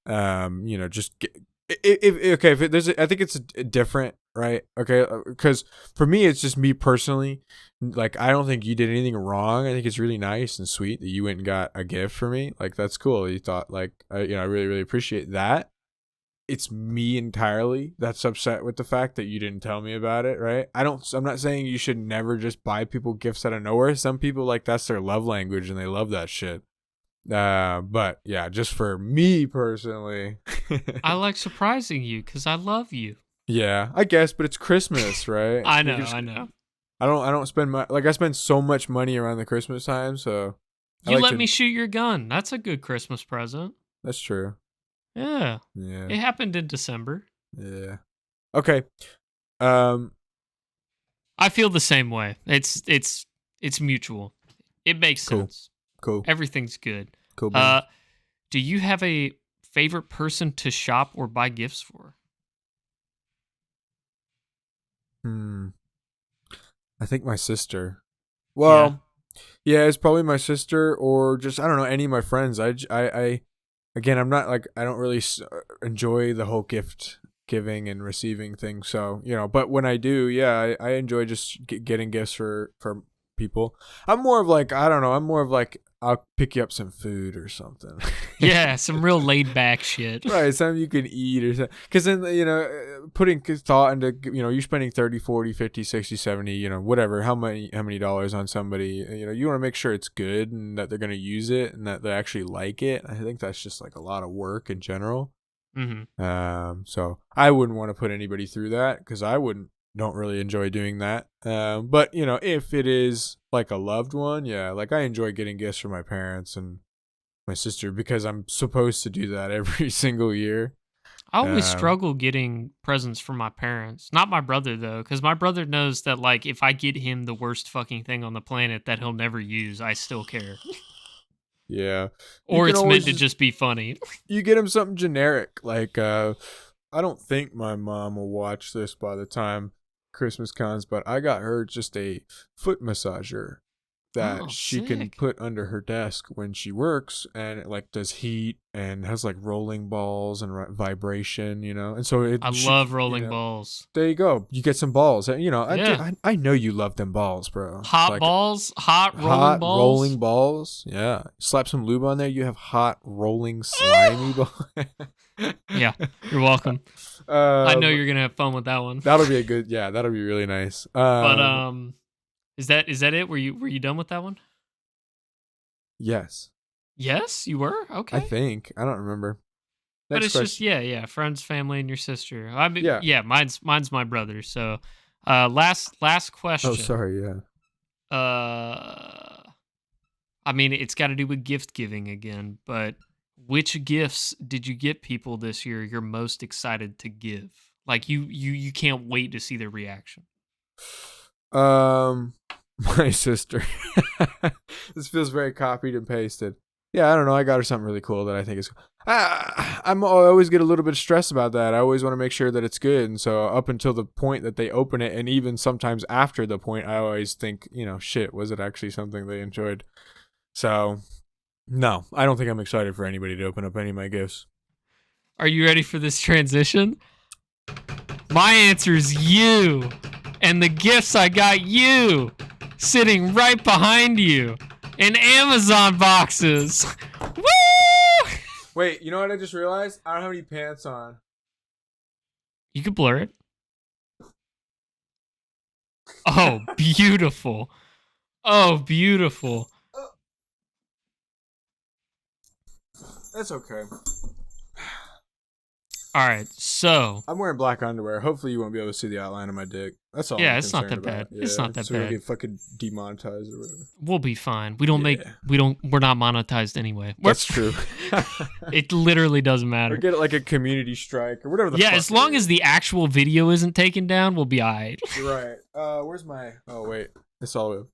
just get I think it's different, right? Okay, because for me it's just me personally, like I don't think you did anything wrong. I think it's really nice and sweet that you went and got a gift for me. Like that's cool. You thought like I really appreciate that. it's me entirely that's upset with the fact that you didn't tell me about it, right? I'm not saying you should never just buy people gifts out of nowhere. Some people, like, that's their love language and they love that shit. But yeah, just for me personally, I like surprising you because I love you. yeah, I guess, but it's Christmas, right? I know. I don't spend I spend so much money around the Christmas time, so You let me shoot your gun. That's a good Christmas present. That's true. Yeah. Yeah. It happened in December. Yeah. Okay. I feel the same way. It's mutual. It makes sense. Cool. Everything's good. Cool. Do you have a favorite person to shop or buy gifts for? I think my sister. Well, yeah, it's probably my sister or just, I don't know, any of my friends. Again, I'm not like, I don't really enjoy the whole gift giving and receiving thing. So, but when I do, yeah, I enjoy just getting gifts for people. I'm more of like, I don't know, I'll pick you up some food or something. Yeah, some real laid back shit. Right, something you can eat or something. Because then, putting thought into, you're spending 30, 40, 50, 60, 70, whatever, how many dollars on somebody, you want to make sure it's good and that they're going to use it and that they actually like it. I think that's just like a lot of work in general. Mm-hmm. So I wouldn't want to put anybody through that because don't really enjoy doing that. But if it is like a loved one, yeah, like I enjoy getting gifts for my parents and my sister because I'm supposed to do that every single year. I always struggle getting presents from my parents. Not my brother though, because my brother knows that like if I get him the worst fucking thing on the planet that he'll never use, I still care. Yeah. Or it's meant to just be funny. You get him something generic, like I don't think my mom will watch this by the time Christmas comes, but I got her just a foot massager that she can put under her desk when she works, and it like does heat and has like rolling balls and vibration, and so I love rolling balls. There you go. You get some balls. I know you love them balls, bro. Hot balls, hot rolling balls. Yeah, slap some lube on there. You have hot rolling slimy balls. Yeah, you're welcome. I know you're gonna have fun with that one. That'll be that'll be really nice. But is that it? Were you done with that one? Yes. Yes, you were? Okay. I think. I don't remember. But it's just friends, family, and your sister. I mean, yeah, mine's my brother. So, last question. Oh, sorry. Yeah. I mean, it's got to do with gift giving again, but which gifts did you get people this year you're most excited to give? Like you can't wait to see their reaction. My sister. This feels very copied and pasted. Yeah, I don't know. I got her something really cool that I think is. I always get a little bit stressed about that. I always want to make sure that it's good, and so up until the point that they open it, and even sometimes after the point, I always think, shit, was it actually something they enjoyed? So, no, I don't think I'm excited for anybody to open up any of my gifts. Are you ready for this transition? My answer is you, and the gifts I got you, sitting right behind you. In Amazon boxes. Woo! Wait, you know what I just realized? I don't have any pants on. You could blur it. Oh, beautiful. Oh, beautiful. That's okay. All right, so I'm wearing black underwear. Hopefully, you won't be able to see the outline of my dick. That's all. Yeah, I'm it's not that concerned bad. about. Yeah, it's not that so bad. We don't get fucking demonetized or whatever. We'll be fine. We're not monetized anyway. That's true. It literally doesn't matter. Or get like a community strike or whatever. As long as the actual video isn't taken down, we'll be alright. Right. Where's my? Oh wait, it's all. Do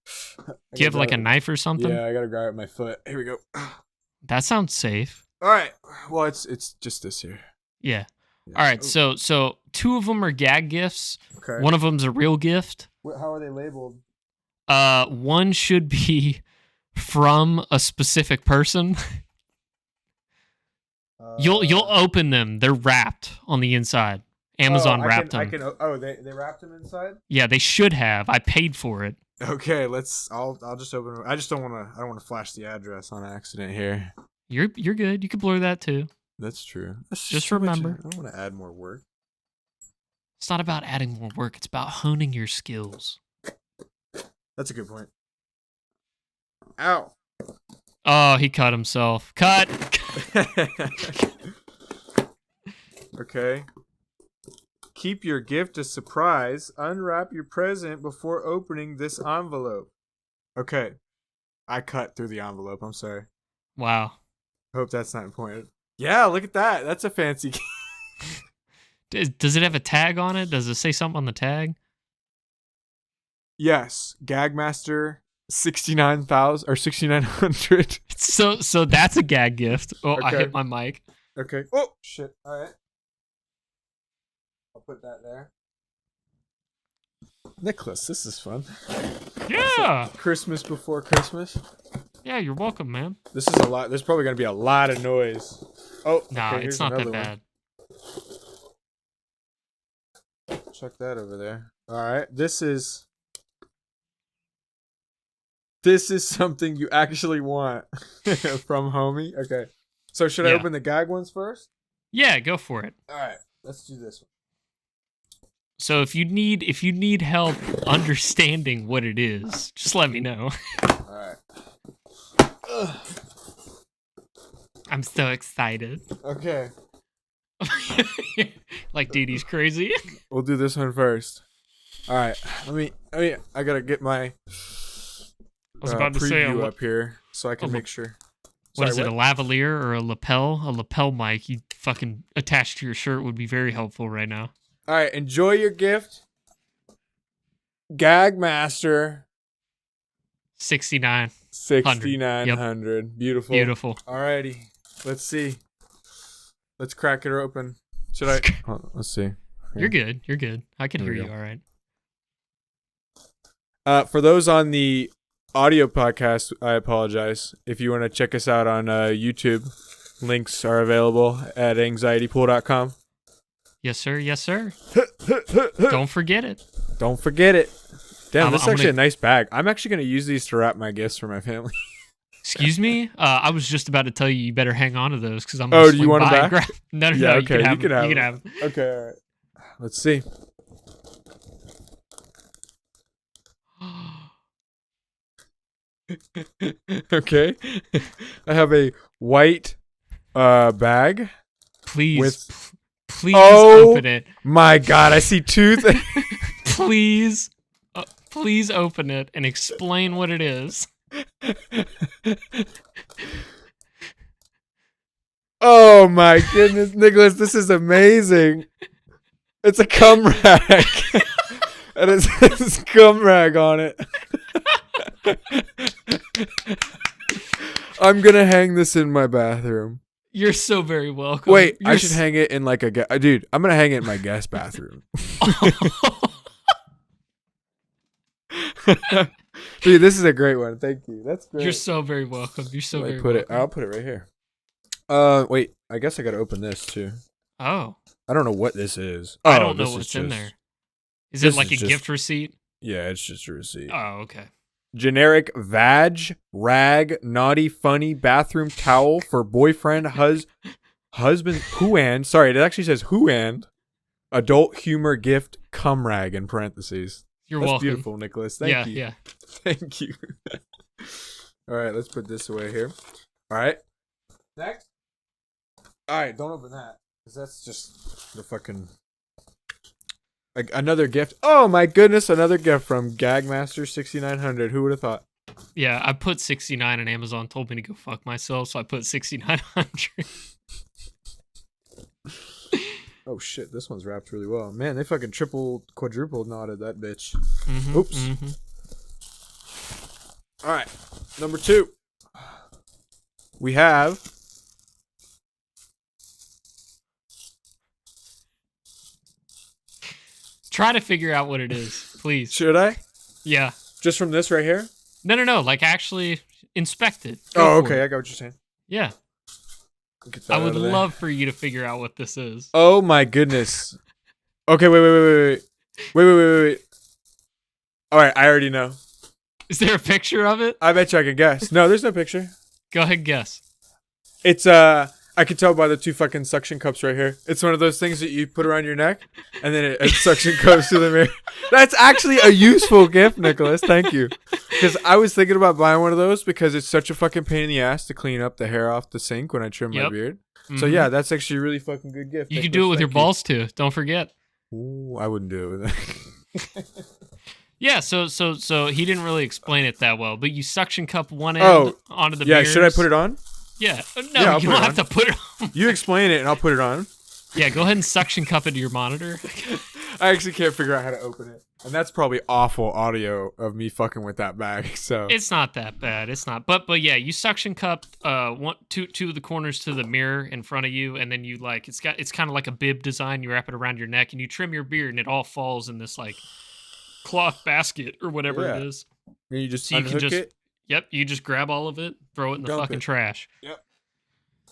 you have like a knife or something? Yeah, I gotta grab my foot. Here we go. That sounds safe. All right. Well, it's just this here. Yeah. All right, so two of them are gag gifts. Okay. One of them's a real gift. How are they labeled? One should be from a specific person. You'll open them. They're wrapped on the inside. Amazon wrapped them. They wrapped them inside? Yeah, they should have. I paid for it. Okay, I'll just open them. I don't want to flash the address on accident here. You're good. You can blur that too. That's true. Just remember. I don't want to add more work. It's not about adding more work. It's about honing your skills. That's a good point. Ow. Oh, he cut himself. Cut. Okay. Keep your gift a surprise. Unwrap your present before opening this envelope. Okay. I cut through the envelope. I'm sorry. Wow. Hope that's not important. Yeah, look at that. That's a fancy Does it have a tag on it? Does it say something on the tag? Yes. Gagmaster 69,000 or 6,900. So that's a gag gift. Oh, Okay. I hit my mic. Okay. Oh, shit. All right. I'll put that there. Nicholas, this is fun. Yeah. Christmas before Christmas. Yeah, you're welcome, man. This is a lot. There's probably going to be a lot of noise. Oh, Nah, okay, it's here's not that another bad. one. Chuck that over there. All right. This is something you actually want from homie. Okay. So should I Yeah. open the gag ones first? Yeah, go for it. All right. Let's do this one. So if you need help understanding what it is, just let me know. All right. Ugh. I'm so excited. Okay. Like Dee Dee's crazy. We'll do this one first. All right. I gotta get my I was about to say, preview up here so I can Oh, make sure. what is Sorry, it, a lavalier or a lapel? A lapel mic you fucking attached to your shirt would be very helpful right now. All right. Enjoy your gift. Gag Master 69. 6,900. Beautiful. Beautiful. Alrighty. Let's see. Let's crack it open. Should I? Let's see. You're good. You're good. I can There hear we you all right. For those on the audio podcast, I apologize. If you want to check us out on YouTube, links are available at anxietypool.com. Yes, sir. Yes, sir. Don't forget it. Don't forget it. Damn, this is I'm actually gonna- a nice bag. I'm actually going to use these to wrap my gifts for my family. Excuse me? I was just about to tell you better hang on to those because I'm Oh, gonna do you swing want 'em by back? and grab- No, no, Yeah, no. okay, You can have them. Okay, all right. Let's see. Okay. I have a white bag. Please, With- please Oh! open it. My God, I see two things. Please, please open it and explain what it is. Oh my goodness, Nicholas, this is amazing. It's a cum rag. And it says cum rag on it. I'm gonna hang this in my bathroom. You're so very welcome. Wait, I You're should hang it in like a dude. I'm gonna hang it in my guest bathroom. Dude, this is a great one. Thank you. That's great. You're so very welcome. You're so Let me very put it. welcome. I'll put it right here. Wait. I guess I gotta open this too. Oh, I don't know what this is. I don't know this is what's in just- there. Is this it like is a just- gift receipt? Yeah, it's just a receipt. Oh, okay. Generic vag, rag, naughty, funny bathroom towel for boyfriend, husband, Huan. Sorry, it actually says Huan. Adult humor gift, cum rag in parentheses. You're That's welcome. beautiful, Nicholas. Thank you. Yeah. Thank you. All right, let's put this away here. All right. Next. All right, don't open that because that's just the fucking like another gift. Oh my goodness, another gift from Gagmaster 6900. Who would have thought? Yeah, I put 69 and Amazon told me to go fuck myself, so I put 6,900. Oh shit, this one's wrapped really well. Man, they fucking quadruple knotted that bitch. Mhm, Oops. mhm. All right, number 2. We have Try to figure out what it is, please. should I? Yeah. Just from this right here? No. Like, actually inspect it. Go Oh, for okay, it. I got what you're saying. Yeah. Get that I out would of there. love for you to figure out what this is. Oh my goodness. Okay, wait. All right, I already know. Is there a picture of it? I bet you I can guess. No, there's no picture. Go ahead, guess. It's I could tell by the 2 fucking suction cups right here. It's one of those things that you put around your neck, and then it suction cups to the mirror. That's actually a useful gift, Nicholas. Thank you. Because I was thinking about buying one of those because it's such a fucking pain in the ass to clean up the hair off the sink when I trim my beard. Mm-hmm. So yeah, that's actually a really fucking good gift. You can do it with your balls too. Don't forget. Ooh, I wouldn't do it with that. Yeah, so he didn't really explain it that well, but you suction cup one end onto the mirrors. Yeah, should I put it on? Yeah. No, you don't have to put it on. You explain it and I'll put it on. Yeah, go ahead and suction cup it to your monitor. I actually can't figure out how to open it. And that's probably awful audio of me fucking with that bag. So it's not that bad. It's not. But yeah, you suction cup two of the corners to the mirror in front of you, and then you it's kind of like a bib design. You wrap it around your neck and you trim your beard, and it all falls in this like cloth basket or whatever it is. And you just unhook it? Yep, you just grab all of it, throw it in the fucking trash. Yep.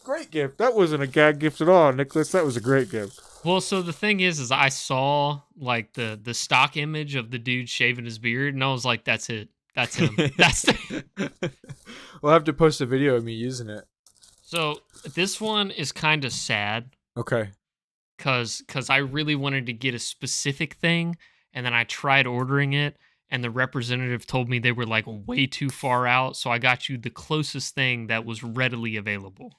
Great gift. That wasn't a gag gift at all, Nicholas. That was a great gift. Well, so the thing is I saw like the stock image of the dude shaving his beard, and I was like, that's it. That's him. We'll have to post a video of me using it. So this one is kind of sad. Okay. Cause I really wanted to get a specific thing, and then I tried ordering it, and the representative told me they were like way too far out, so I got you the closest thing that was readily available.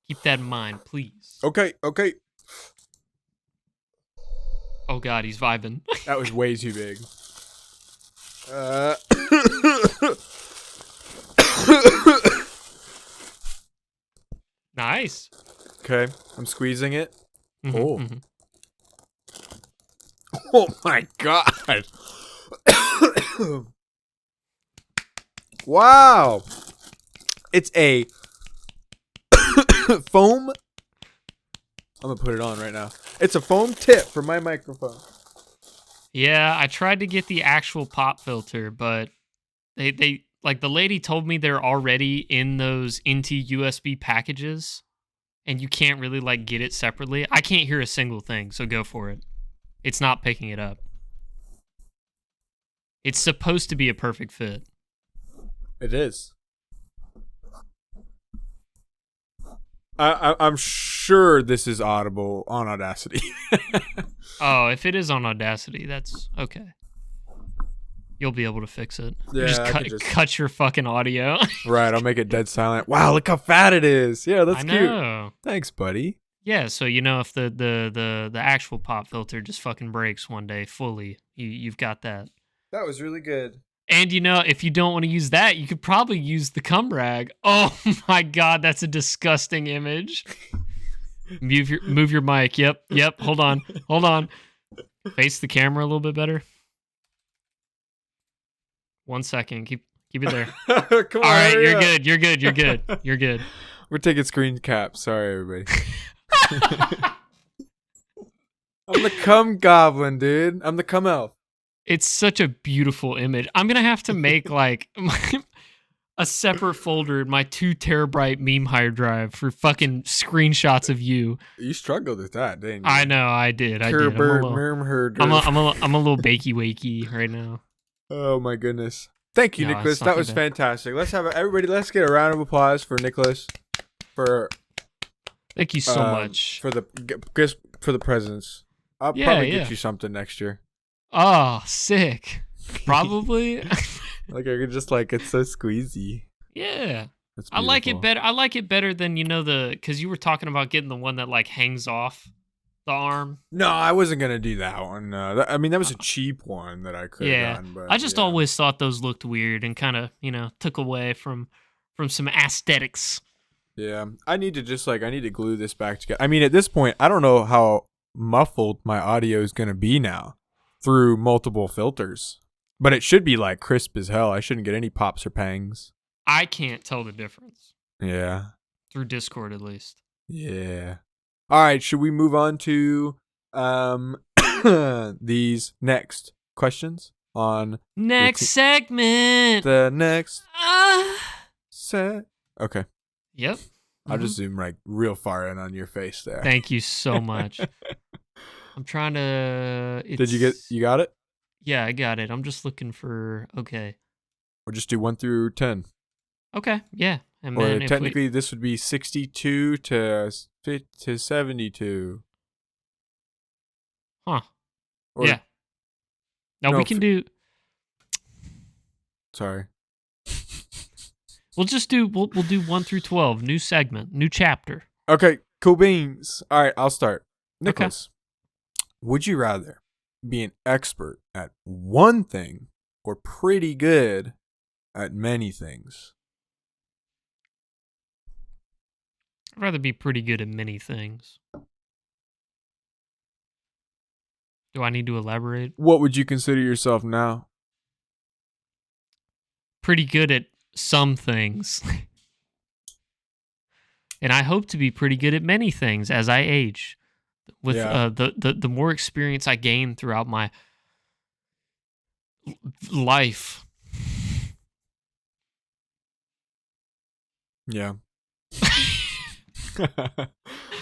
Keep that in mind, please. Okay. Oh God, he's vibing. That was way too big. Nice. Okay, I'm squeezing it. Mm-hmm, oh. Mm-hmm. Oh my God. Wow. It's a foam. I'm going to put it on right now. It's a foam tip for my microphone. Yeah, I tried to get the actual pop filter, but they like the lady told me they're already in those into USB packages, and you can't really like get it separately. I can't hear a single thing, so go for it. It's not picking it up. It's supposed to be a perfect fit. It is. I'm sure this is audible on Audacity. Oh, if it is on Audacity, that's okay. You'll be able to fix it. Yeah, just cut your fucking audio. Right, I'll make it dead silent. Wow, look how fat it is. Yeah, that's cute. Know. Thanks, buddy. Yeah, so if the actual pop filter just fucking breaks one day fully, you've got that. That was really good. And if you don't want to use that, you could probably use the cum rag. Oh my God, that's a disgusting image. Move your mic. Yep. Hold on. Face the camera a little bit better. 1 second. Keep it there. Come on. All right, you're good. We're taking screen caps. Sorry, everybody. I'm the cum goblin, dude. I'm the cum elf. It's such a beautiful image. I'm going to have to make like a separate folder in my 2 terabyte meme hard drive for fucking screenshots of you. You struggled with that, didn't you? I know, I did. I'm a little bakey wakey right now. Oh my goodness. Thank you, Nicholas. That was fantastic. Let's get a round of applause for Nicholas Thank you so much. For the presents. I'll probably get you something next year. Oh, sick. Probably. Like I could just it's so squeezy. Yeah. I like it better. I like it better than because you were talking about getting the one that like hangs off the arm. No, I wasn't gonna do that one. That was a cheap one that I could have done. But I just always thought those looked weird and kind of took away from some aesthetics. Yeah, I need to glue this back together. I mean, at this point, I don't know how muffled my audio is gonna be now through multiple filters, but it should be like crisp as hell. I shouldn't get any pops or pangs. I can't tell the difference. Yeah, through Discord at least. Yeah. All right, should we move on to these next questions on next segment? The next set. Okay. Yep. I'll just zoom real far in on your face there. Thank you so much. I'm trying to. Did you got it? Yeah, I got it. I'm just looking for. Okay. We'll just do 1 through 10. Okay. Yeah. And Or then if technically, this would be 62 to 72. Huh. Or, Yeah. Now no, we can do. Sorry. We'll do 1 through 12. New segment. New chapter. Okay, cool beans. All right, I'll start. Okay. Nicholas, would you rather be an expert at one thing or pretty good at many things? I'd rather be pretty good at many things. Do I need to elaborate? What would you consider yourself now? Pretty good at some things. And I hope to be pretty good at many things as I age. With the more experience I gain throughout my life. Yeah.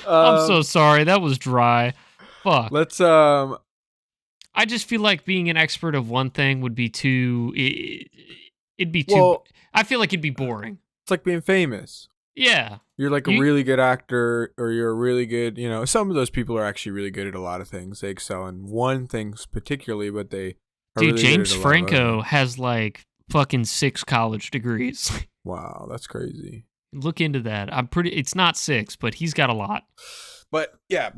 I'm so sorry. That was dry. Fuck. Let's I just feel like being an expert of one thing would be too. It'd be too. Well, I feel like it'd be boring. it's like being famous. Yeah. You're like a really good actor, or you're a really good, some of those people are actually really good at a lot of things. They excel in one thing particularly, but they are Dude, really James good at a lot of Franco other. has like fucking 6 college degrees. Wow, that's crazy. Look into that. It's not 6, but he's got a lot. But yeah,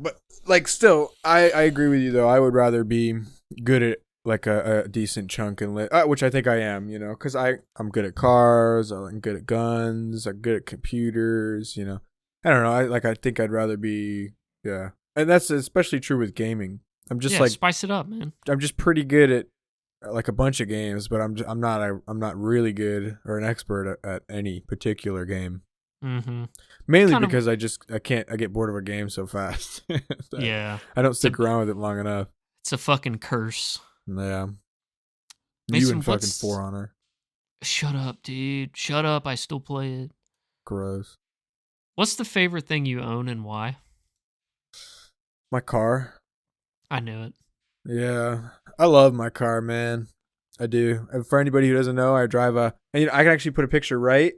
like still, I agree with you though. I would rather be good at like a decent chunk and which I think I am, because I'm good at cars, I'm good at guns, I'm good at computers, I don't know. I think I'd rather be and that's especially true with gaming. I'm just spice it up, man. I'm just pretty good at like a bunch of games, but I'm not really good or an expert at any particular game. Mm-hmm. Mainly because I get bored of a game so fast. Yeah. I don't stick around with it long enough. It's a fucking curse. Yeah. Mason, You and fucking For Honor. Shut up, dude. Shut up. I still play it. Gross. What's the favorite thing you own and why? My car. I knew it. Yeah. I love my car, man. I do. And for anybody who doesn't know, I drive and I can actually put a picture right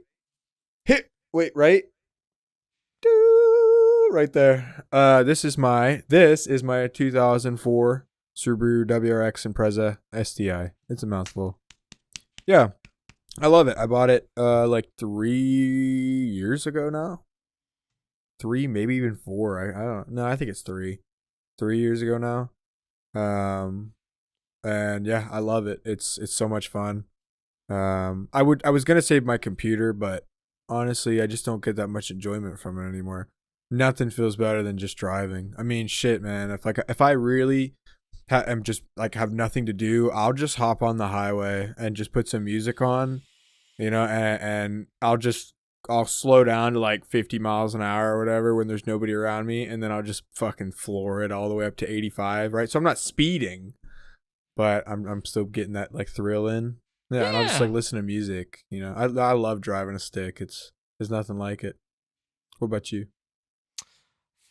right there. This is my 2004 Subaru WRX Impreza STI. It's a mouthful. Yeah. I love it. I bought it like 3 years ago now. 3, maybe even 4. I don't know. I think it's 3. 3 years ago now. And yeah, I love it. It's so much fun. I was gonna save my computer, but honestly, I just don't get that much enjoyment from it anymore. Nothing feels better than just driving. I mean, shit, man. If I really am just like have nothing to do, I'll just hop on the highway and just put some music on, and I'll slow down to like 50 miles an hour or whatever when there's nobody around me, and then I'll just fucking floor it all the way up to 85, right? So I'm not speeding, but I'm still getting that like thrill in. Yeah, and I'll just like listen to music. I love driving a stick. There's nothing like it. What about you?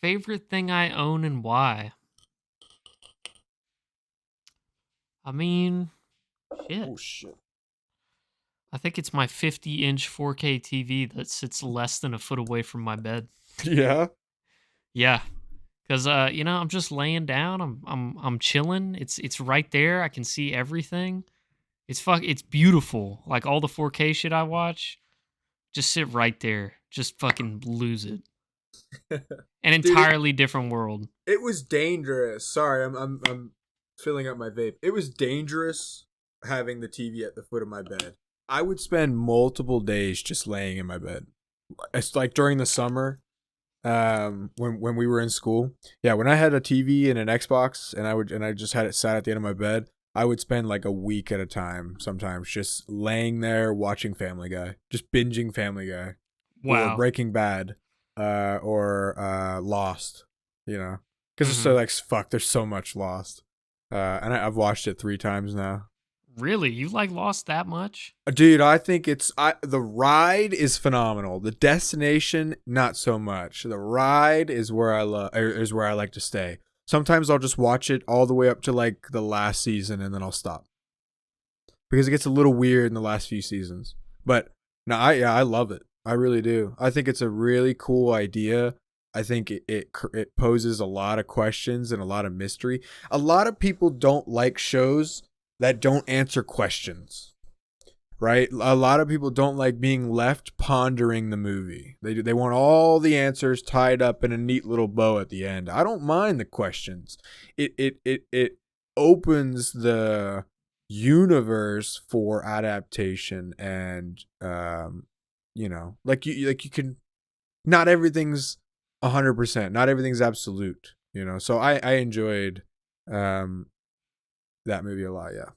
Favorite thing I own and why? I mean, shit. Oh shit. I think it's my 50-inch 4K TV that sits less than a foot away from my bed. Yeah. Yeah. Cuz I'm just laying down, I'm chilling. It's right there. I can see everything. It's beautiful. Like all the 4K shit I watch, just sit right there. Just fucking lose it. An entirely different world. It was dangerous. Sorry, I'm filling up my vape. It was dangerous having the TV at the foot of my bed. I would spend multiple days just laying in my bed. It's like during the summer, when we were in school. Yeah, when I had a TV and an Xbox and I just had it sat at the end of my bed, I would spend like a week at a time sometimes just laying there watching Family Guy, just binging Family Guy. Wow. Or Breaking Bad, or Lost, because it's so like fuck. There's so much Lost, and I've watched it 3 times now. Really, you like Lost that much, dude? I think the ride is phenomenal. The destination, not so much. The ride is where I like to stay. Sometimes I'll just watch it all the way up to like the last season, and then I'll stop because it gets a little weird in the last few seasons. But no, I love it. I really do. I think it's a really cool idea. I think it poses a lot of questions and a lot of mystery. A lot of people don't like shows that don't answer questions, right? A lot of people don't like being left pondering the movie. They want all the answers tied up in a neat little bow at the end. I don't mind the questions. It opens the universe for adaptation and like you can, not everything's 100%, not everything's absolute, so I enjoyed that movie a lot. Yeah.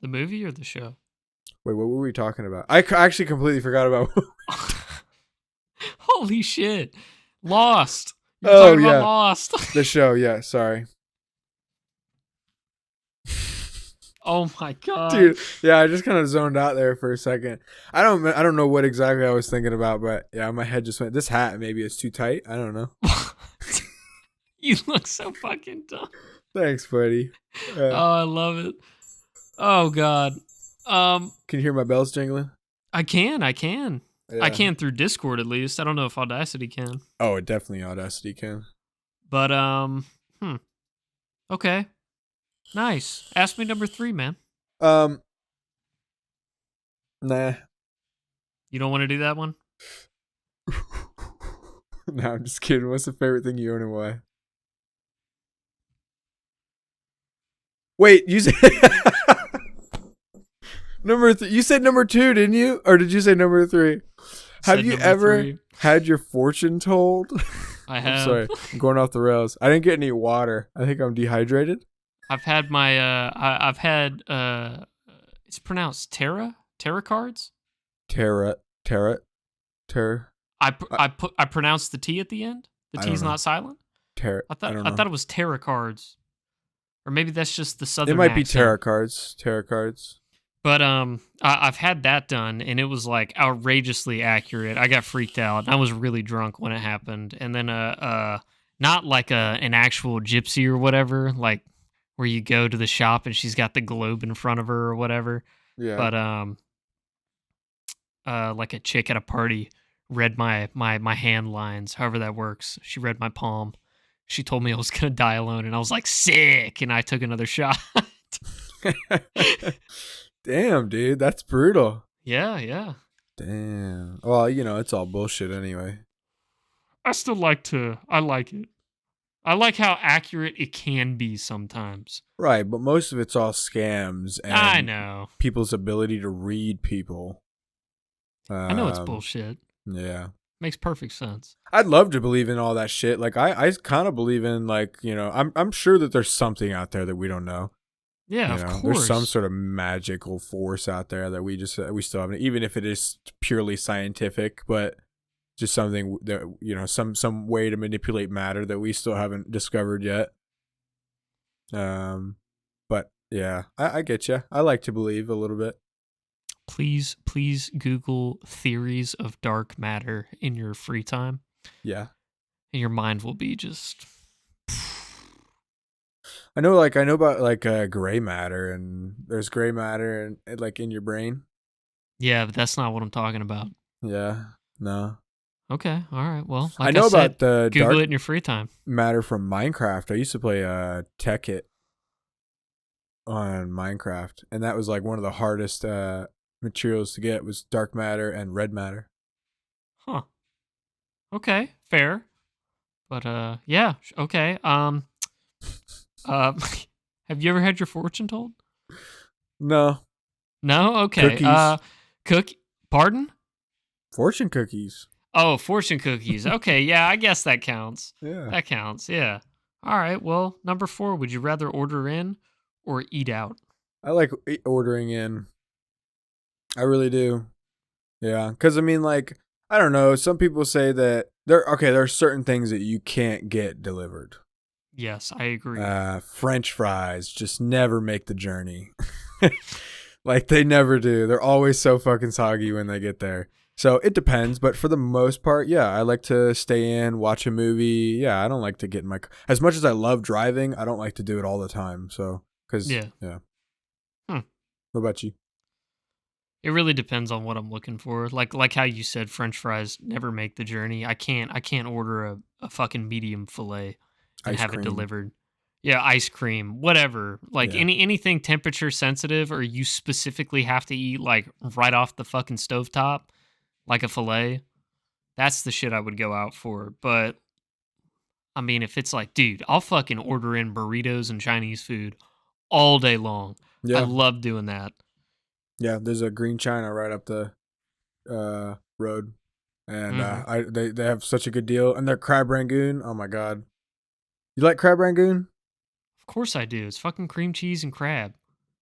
The movie or the show? Wait, what were we talking about? I actually completely forgot about. Holy shit. Lost. You're Oh, talking about yeah. Lost. The show. Yeah, sorry. Oh my god. Dude, yeah, I just kind of zoned out there for a second. I don't know what exactly I was thinking about, but yeah, my head just went, this hat, maybe it's too tight. I don't know. You look so fucking dumb. Thanks, buddy. Oh, I love it. Oh god. Can you hear my bells jingling? I can. Yeah. I can through Discord at least. I don't know if Audacity can. Oh, it definitely Audacity can. But okay. Nice. Ask me number 3, man. Nah. You don't want to do that one? No, I'm just kidding. What's the favorite thing you own and why? Wait, you said number 3. You said number 2, didn't you? Or did you say number 3? Have you ever had your fortune told? I have. I'm sorry, I'm going off the rails. I didn't get any water. I think I'm dehydrated. I've had my I've had it's pronounced tarot cards. Tarot. I pronounced the T at the end. The T's not silent. Tarot. I thought it was tarot cards. Or maybe that's just the southern It might be accent. tarot cards. But I've had that done, and it was like outrageously accurate. I got freaked out. I was really drunk when it happened, and then not like an actual gypsy or whatever, like where you go to the shop and she's got the globe in front of her or whatever. Yeah. But like a chick at a party read my hand lines, however that works. She read my palm. She told me I was gonna die alone, and I was like, sick, and I took another shot. Damn, dude, that's brutal. Yeah. Damn. Well, it's all bullshit anyway. I like it. I like how accurate it can be sometimes. Right, but most of it's all scams and I know. people's ability to read people. I know it's bullshit. Yeah. Makes perfect sense. I'd love to believe in all that shit. Like I kind of believe in, like, I'm sure that there's something out there that we don't know. Yeah, of course. There's some sort of magical force out there that we still haven't, even if it is purely scientific, but just something that, some way to manipulate matter that we still haven't discovered yet. But yeah, I get you. I like to believe a little bit. Please Google theories of dark matter in your free time. Yeah. And your mind will be just... I know about gray matter, and there's gray matter and like in your brain. Yeah, but that's not what I'm talking about. Yeah. No. Okay. All right. Well, I know about the Google dark it in your free time. matter from Minecraft. I used to play Tekkit on Minecraft, and that was like one of the hardest materials to get was dark matter and red matter. Huh. Okay, fair. But yeah, okay. Have you ever had your fortune told? No. No? Okay. Cookies. Pardon? Fortune cookies. Oh, fortune cookies. Okay, yeah, I guess that counts. Yeah. That counts, yeah. All right, well, number 4, would you rather order in or eat out? I like ordering in. I really do. Yeah, because I mean, like, I don't know. Some people say that there are certain things that you can't get delivered. Yes, I agree. French fries just never make the journey. Like, they never do. They're always so fucking soggy when they get there. So it depends, but for the most part, yeah, I like to stay in, watch a movie. Yeah, I don't like to get in my car. As much as I love driving, I don't like to do it all the time. So, because, yeah. Hmm. What about you? It really depends on what I'm looking for. Like how you said French fries never make the journey. I can't order a fucking medium fillet and Ice have it cream. delivered. Yeah, ice cream, whatever. Like Yeah. anything temperature sensitive or you specifically have to eat like right off the fucking stovetop, like a fillet. That's the shit I would go out for. But I mean, if it's like, dude, I'll fucking order in burritos and Chinese food all day long. I Yeah. love doing that. Yeah. There's a Green China right up the road. And they have such a good deal. And their crab rangoon. Oh my God. You like crab rangoon? Of course I do. It's fucking cream cheese and crab.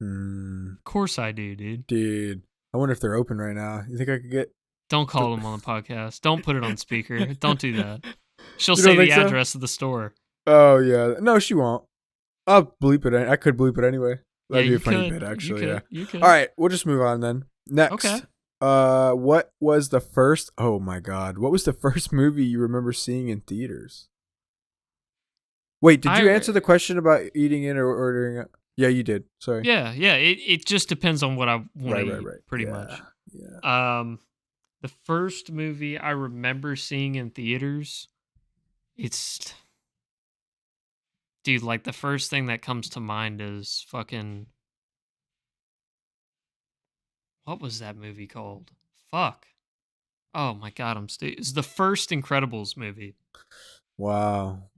Of course I do, dude. Dude. I wonder if they're open right now. You think I could get... Don't call them on the podcast. Don't put it on speaker. Don't do that. She'll You say don't the think so? address of the store. Oh, yeah. No, she won't. I'll bleep it. I could bleep it anyway. That'd Yeah, be a you funny could. bit, actually. You could. You could. All right. We'll just move on then. Next. Okay. What was the first... Oh, my God. What was the first movie you remember seeing in theaters? Wait, did you answer the question about eating it or ordering it? Yeah, you did. Sorry. Yeah. It just depends on what I want to eat, pretty much. Yeah. The first movie I remember seeing in theaters, it's... Dude, like the first thing that comes to mind is fucking... What was that movie called? Fuck. Oh my God, it's the first Incredibles movie. Wow.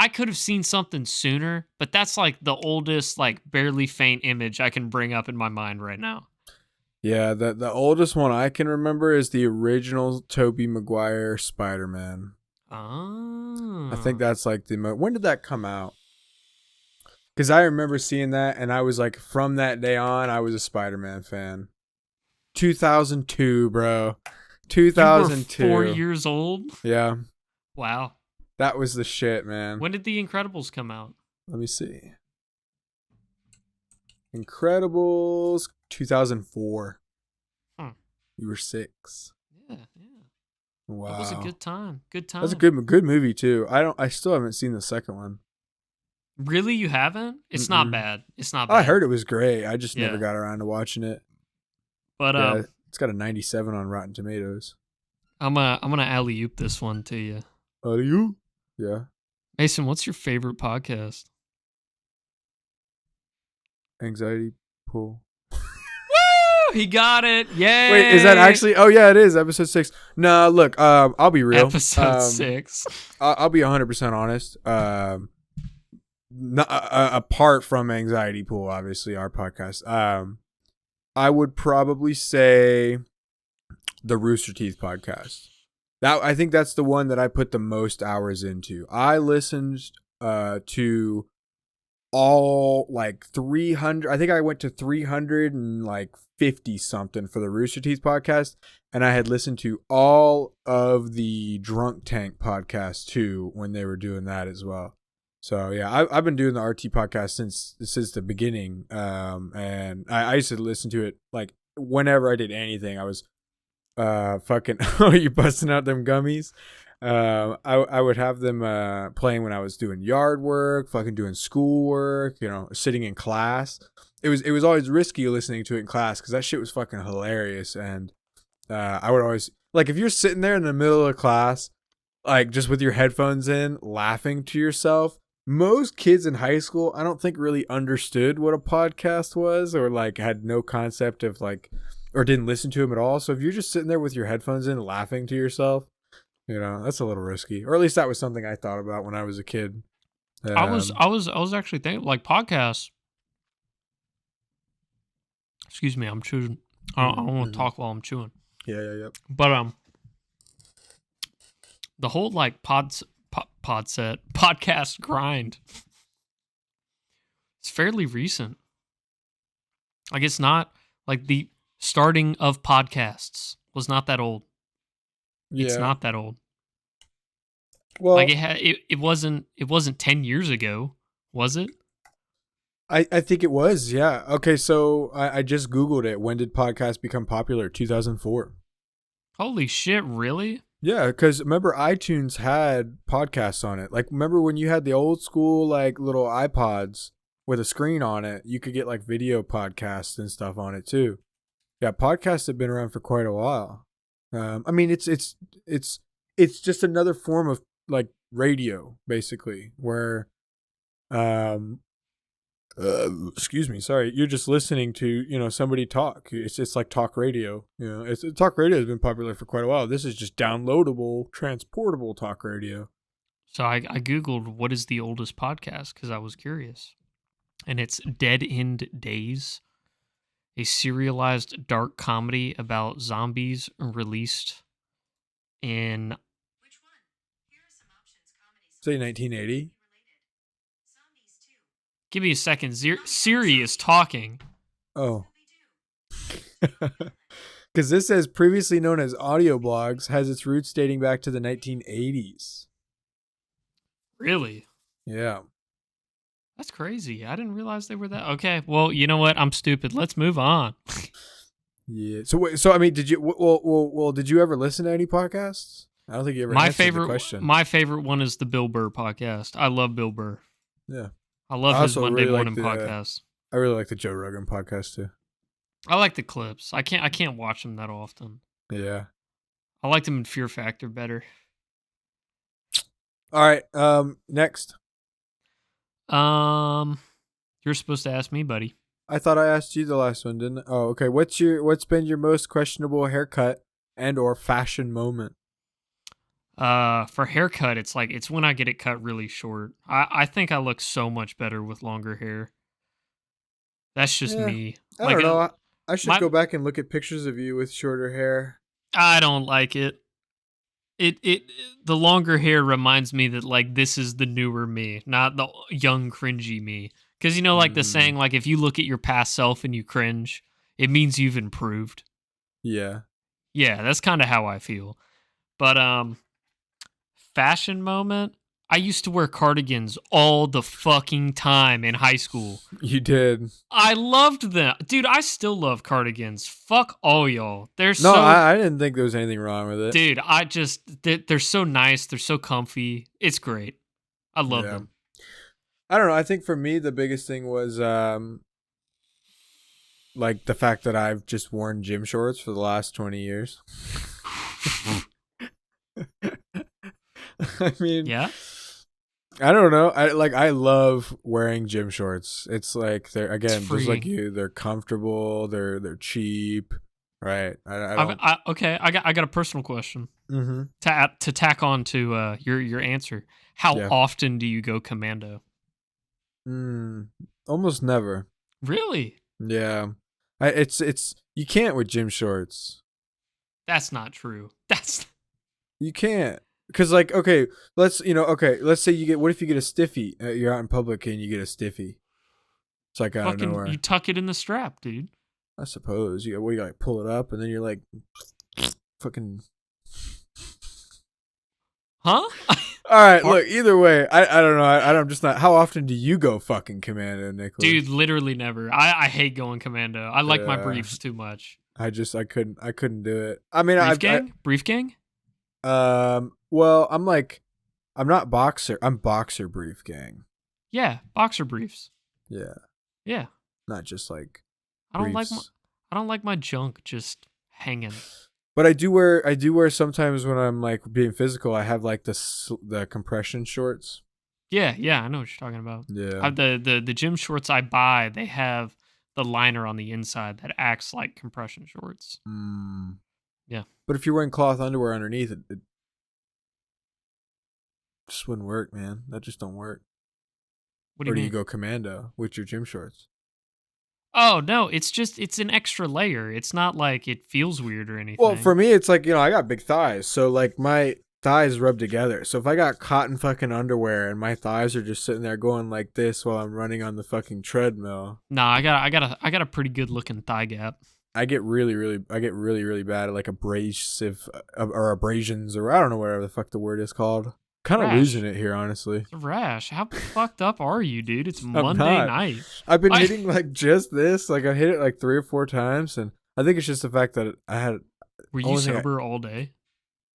I could have seen something sooner, but that's like the oldest, like barely faint image I can bring up in my mind right now. Yeah, the oldest one I can remember is the original Tobey Maguire Spider-Man. Oh. I think that's like when did that come out? Because I remember seeing that, and I was like, from that day on, I was a Spider-Man fan. 2002, bro. 2002. You were 4 years old? Yeah. Wow. That was the shit, man. When did The Incredibles come out? Let me see. Incredibles 2004. You were 6. Yeah. Wow. That was a good time. Good time. That's a good movie too. I still haven't seen the second one. Really, you haven't? It's not bad. It's not bad. I heard it was great. I just never got around to watching it. But yeah, it's got a 97 on Rotten Tomatoes. I'm gonna alley-oop this one to you. Alley-oop? Yeah. Mason, what's your favorite podcast? Anxiety Pool. Woo! He got it. Yay! Wait, is that actually? Oh yeah, it is episode 6. No, look, I'll be real. Episode 6. I'll be 100% honest. Apart from Anxiety Pool, obviously our podcast, I would probably say the Rooster Teeth podcast. I think that's the one that I put the most hours into. I listened to all like 300. I think I went to 350 something for the Rooster Teeth podcast, and I had listened to all of the Drunk Tank podcast too when they were doing that as well. So yeah, I've been doing the RT podcast since the beginning, and I used to listen to it like whenever I did anything. I was fucking oh, you busting out them gummies. I would have them playing when I was doing yard work, fucking doing schoolwork, sitting in class. It was always risky listening to it in class because that shit was fucking hilarious. And I would always, like, if you're sitting there in the middle of class, like just with your headphones in, laughing to yourself. Most kids in high school, I don't think really understood what a podcast was, or like had no concept of like, or didn't listen to them at all. So if you're just sitting there with your headphones in, laughing to yourself, that's a little risky. Or at least that was something I thought about when I was a kid. I was actually thinking like podcasts. Excuse me, I'm chewing. I don't want to talk while I'm chewing. Yeah. But the whole like podcast grind. It's fairly recent. Like it's not like the starting of podcasts was not that old. Yeah. It's not that old. Well, like it wasn't 10 years ago, was it? I think it was, yeah. Okay, so I just Googled it. When did podcasts become popular? 2004. Holy shit, really? Yeah, because remember iTunes had podcasts on it. Like, remember when you had the old school, like, little iPods with a screen on it? You could get, like, video podcasts and stuff on it, too. Yeah, podcasts have been around for quite a while. I mean, it's just another form of like radio, basically, where um excuse me, sorry, you're just listening to, somebody talk. It's like talk radio. Talk radio has been popular for quite a while. This is just downloadable, transportable talk radio. So I Googled what is the oldest podcast because I was curious. And it's Dead End Days, a serialized dark comedy about zombies released in... Say 1980. Give me a second. Siri is talking. Oh. Because this says previously known as audio blogs, has its roots dating back to the 1980s. Really? Yeah. That's crazy. I didn't realize they were that. Okay, well, you know what? I'm stupid. Let's move on. Yeah. So I mean, did you? Well, did you ever listen to any podcasts? I don't think you ever. answered the question. My favorite one is the Bill Burr podcast. I love Bill Burr. Yeah. I love his Monday really morning like podcast. I really like the Joe Rogan podcast too. I like the clips. I can't watch them that often. Yeah. I like them in Fear Factor better. All right. Next. You're supposed to ask me, buddy. I thought I asked you the last one, didn't I? Oh, okay. What's been your most questionable haircut and or fashion moment? For haircut, it's when I get it cut really short. I think I look so much better with longer hair. That's just me. I don't know. I should go back and look at pictures of you with shorter hair. I don't like it. The longer hair reminds me that like this is the newer me, not the young cringy me. Because like the saying, like if you look at your past self and you cringe, it means you've improved. Yeah. Yeah, that's kind of how I feel. But fashion moment. I used to wear cardigans all the fucking time in high school. You did. I loved them. Dude, I still love cardigans. Fuck all y'all. I didn't think there was anything wrong with it. Dude, they're so nice. They're so comfy. It's great. I love them. I don't know. I think for me, the biggest thing was like the fact that I've just worn gym shorts for the last 20 years. I mean, yeah. I don't know. I love wearing gym shorts. It's like they're just like you. They're comfortable. They're cheap, right? I got a personal question. Mm-hmm. To tack on to your answer. How often do you go commando? Almost never. Really? Yeah. It's you can't with gym shorts. That's not true. You can't. Because, like, let's say what if you get a stiffy? You're out in public and you get a stiffy. It's like out of nowhere. You tuck it in the strap, dude. I suppose. You like pull it up and then you're like, fucking. Huh? All right, look, either way, I don't know. I'm just not. How often do you go fucking commando, Nicholas? Dude, literally never. I hate going commando. I like my briefs too much. I couldn't do it. I mean, Brief gang? Well, I'm not boxer. I'm boxer brief gang. Yeah, boxer briefs. Yeah. Yeah. Not just like. I don't like my junk just hanging. But I do wear sometimes when I'm like being physical. I have like the compression shorts. Yeah, I know what you're talking about. Yeah. The gym shorts I buy, they have the liner on the inside that acts like compression shorts. Yeah. But if you're wearing cloth underwear underneath it just wouldn't work, man. That just don't work. What do you mean? You go commando with your gym shorts? Oh, no, it's an extra layer. It's not like it feels weird or anything. Well, for me, it's like, I got big thighs. So, like, my thighs rub together. So, if I got cotton fucking underwear and my thighs are just sitting there going like this while I'm running on the fucking treadmill. Nah, I got a pretty good looking thigh gap. I get really bad at like abrasive or abrasions or I don't know whatever the fuck the word is called. Kind of losing it here, honestly. It's a rash. How fucked up are you, dude? It's Monday night. I've been hitting like just this. Like I hit it like 3 or 4 times, and I think it's just the fact that I had. Were you sober all day?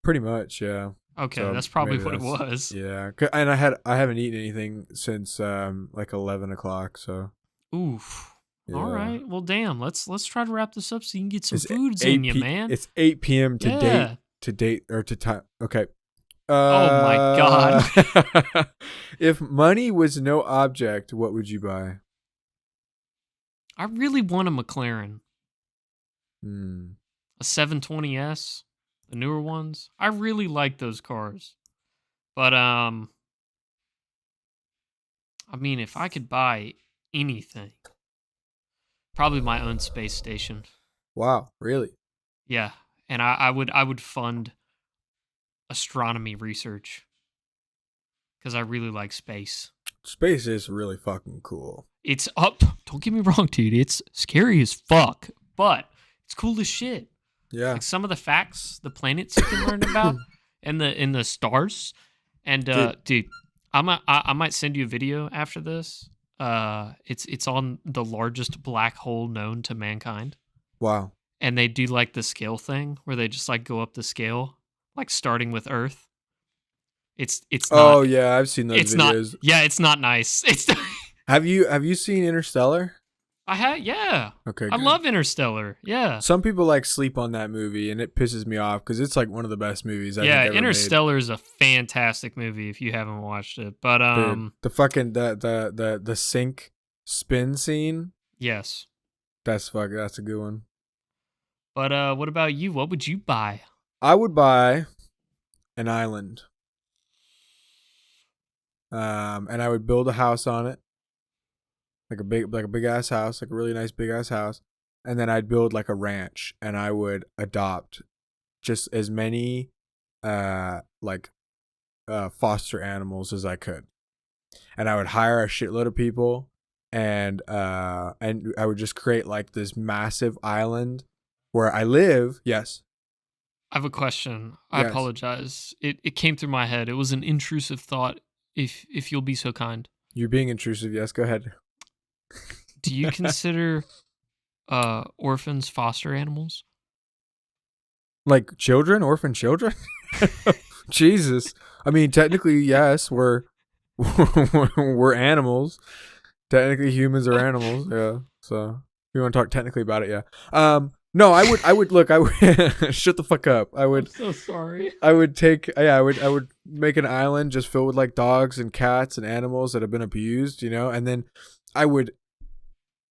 Pretty much, yeah. Okay, so that's probably what it was. Yeah, and I haven't eaten anything since like 11 o'clock. So. Oof. All right. Well, damn. Let's try to wrap this up so you can get some It's foods in you, man. It's 8 p.m. Yeah. to date or to time. Okay. Oh my God. If money was no object, what would you buy? I really want a McLaren, Hmm. a 720S, the newer ones. I really like those cars. But I mean, if I could buy anything, probably my own space station. Wow, really? Yeah, and I would fund astronomy research because I really like space. Space is really fucking cool. It's up. Don't get me wrong, dude. It's scary as fuck, but it's cool as shit. Yeah. Like some of the facts, the planets you can learn about, and the stars. And dude, I might send you a video after this. It's on the largest black hole known to mankind. Wow. And they do like the scale thing where they just like go up the scale, like starting with Earth. It's not. Oh yeah, I've seen those it's videos. not. Yeah, it's not nice. It's. Have you seen Interstellar? I have. Yeah. Okay. I good. love Interstellar. Yeah. Some people like sleep on that movie, and it pisses me off because it's like one of the best movies. I think ever Interstellar is a fantastic movie if you haven't watched it. But Dude, the fucking the sink spin scene. yes. That's a good one. But what about you? What would you buy? I would buy an island. And I would build a house on it. Like a big ass house, like a really nice big ass house. And then I'd build like a ranch, and I would adopt just as many foster animals as I could. And I would hire a shitload of people, and I would just create like this massive island where I live. Yes. I have a question. I Yes. apologize. It came through my head. It was an intrusive thought. If you'll be so kind. You're being intrusive. Yes, go ahead. Do you consider orphans foster animals? Like children, orphan children? Jesus. I mean, technically, yes, we're animals. Technically, humans are animals. Yeah. So if you want to talk technically about it, yeah. No, I would shut the fuck up. I'm so sorry. I would make an island just filled with like dogs and cats and animals that have been abused, and then I would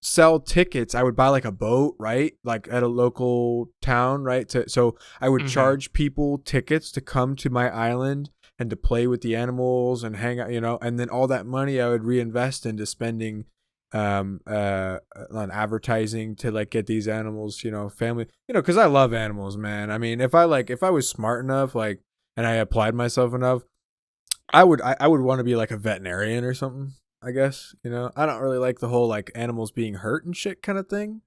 sell tickets. I would buy like a boat, right? Like at a local town, right? So I would charge people tickets to come to my island and to play with the animals and hang out, and then all that money I would reinvest into spending on advertising to like get these animals, family, because I love animals, man. I mean, if I was smart enough, like, and I applied myself enough, I would want to be like a veterinarian or something, I guess. I don't really like the whole like animals being hurt and shit kind of thing.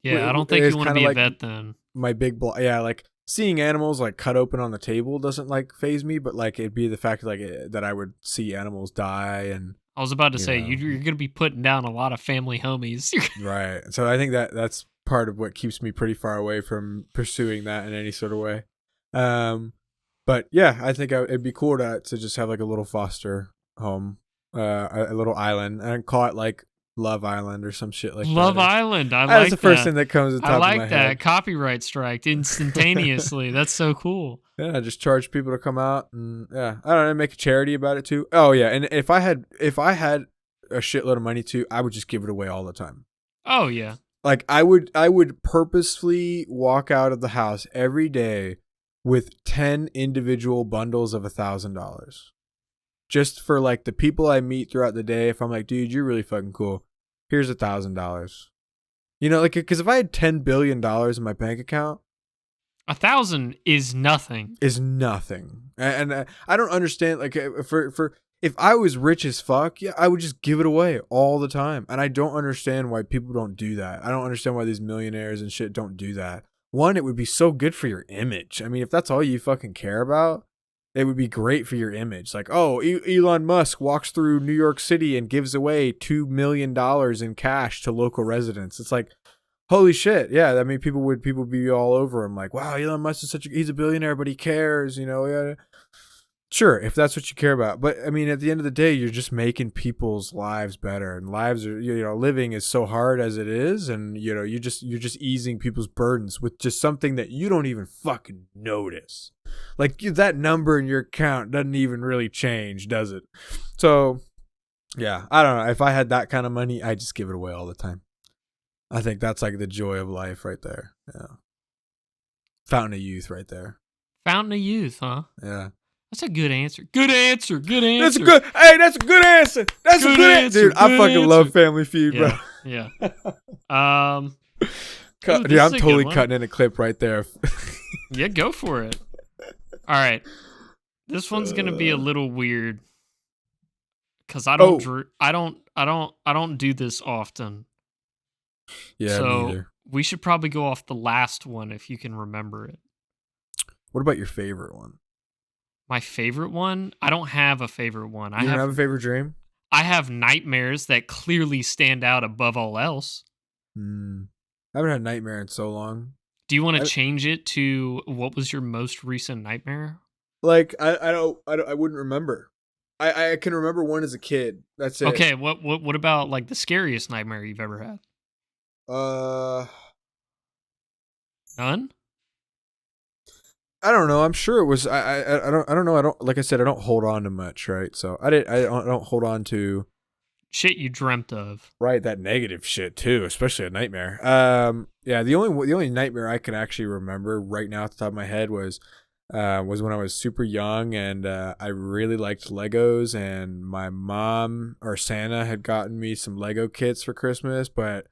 Yeah, I don't think you want to be a vet then. My big like seeing animals like cut open on the table doesn't like faze me, but like it'd be the fact like that I would see animals die. And I was about to say you're going to be putting down a lot of family homies. Right. So I think that's part of what keeps me pretty far away from pursuing that in any sort of way. But yeah, I think it'd be cool to just have like a little foster home, a little island, and call it like Love Island or some shit like Love that. Island. I like That's the first thing that comes to the top I of like my that. head. Copyright strike instantaneously. That's so cool. Yeah, just charge people to come out, and yeah, I don't know, make a charity about it too. Oh yeah, and if I had a shitload of money too, I would just give it away all the time. Oh yeah. Like I would purposefully walk out of the house every day with 10 individual bundles of $1,000. Just for like the people I meet throughout the day. If I'm like, dude, you're really fucking cool, here's $1,000. Like, because if I had $10 billion in my bank account, 1,000 is nothing. And I don't understand. Like, for if I was rich as fuck, yeah, I would just give it away all the time. And I don't understand why people don't do that. I don't understand why these millionaires and shit don't do that. One, it would be so good for your image. I mean, if that's all you fucking care about, it would be great for your image. Like, oh, Elon Musk walks through New York City and gives away $2 million in cash to local residents. It's like, holy shit. Yeah. I mean, people would be all over him. Like, wow, Elon Musk is he's a billionaire, but he cares, Yeah. Sure, if that's what you care about. But I mean, at the end of the day, you're just making people's lives better, and lives are, living is so hard as it is, and you're just easing people's burdens with just something that you don't even fucking notice. Like that number in your account doesn't even really change, does it? So, yeah, I don't know. If I had that kind of money, I'd just give it away all the time. I think that's like the joy of life right there. Yeah. Fountain of youth right there. Fountain of youth, huh? Yeah. That's a good answer. Good answer. Good answer. That's a good answer. That's a good answer. Dude, I fucking love Family Feud, bro. Yeah. Dude, I'm totally cutting in a clip right there. Yeah, go for it. All right. This one's going to be a little weird cuz I don't do this often. Yeah, so me either. We should probably go off the last one if you can remember it. What about your favorite one? My favorite one? I don't have a favorite one. You don't have a favorite dream? I have nightmares that clearly stand out above all else. I haven't had a nightmare in so long. Do you want to change it to what was your most recent nightmare? Like I wouldn't remember. I can remember one as a kid. That's it. Okay, what about like the scariest nightmare you've ever had? None? I don't know. I'm sure it was. I don't know. I don't, like I said, I don't hold on to much, right? So I don't hold on to shit you dreamt of. Right, that negative shit too, especially a nightmare. Yeah, the only nightmare I can actually remember right now at the top of my head was when I was super young, and I really liked Legos, and my mom or Santa had gotten me some Lego kits for Christmas, but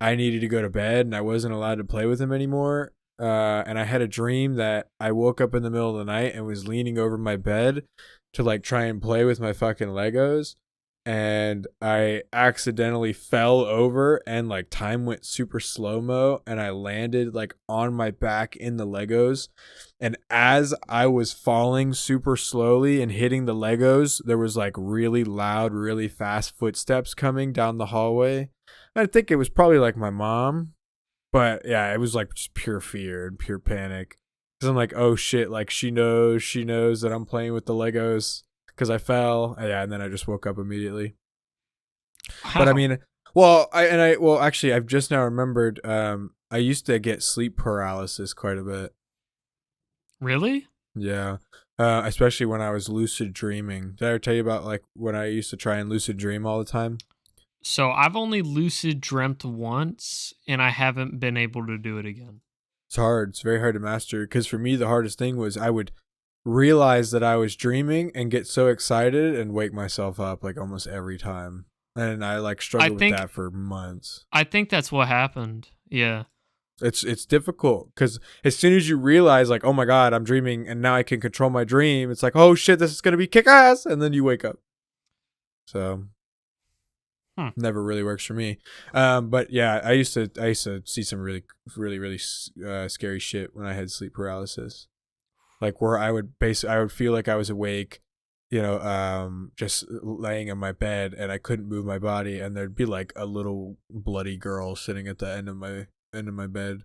I needed to go to bed and I wasn't allowed to play with them anymore. And I had a dream that I woke up in the middle of the night and was leaning over my bed to like try and play with my fucking Legos. And I accidentally fell over and like time went super slow-mo and I landed like on my back in the Legos. And as I was falling super slowly and hitting the Legos, there was like really loud, really fast footsteps coming down the hallway. I think it was probably like my mom. But yeah, it was like just pure fear and pure panic. Because I'm like, oh shit, like she knows that I'm playing with the Legos because I fell. Yeah, and then I just woke up immediately. Wow. But I mean, actually, I've just now remembered, I used to get sleep paralysis quite a bit. Really? Yeah. Especially when I was lucid dreaming. Did I ever tell you about like when I used to try and lucid dream all the time? So I've only lucid dreamt once, and I haven't been able to do it again. It's hard. It's very hard to master. Because for me, the hardest thing was I would realize that I was dreaming and get so excited and wake myself up like almost every time. And I like struggled with that for months. I think that's what happened. Yeah. It's difficult because as soon as you realize like, oh my God, I'm dreaming and now I can control my dream. It's like, oh shit, this is going to be kick ass. And then you wake up. So never really works for me. But yeah, I used to see some really, really, really scary shit when I had sleep paralysis. Like where I would feel like I was awake, just laying in my bed and I couldn't move my body, and there'd be like a little bloody girl sitting at the end of my bed,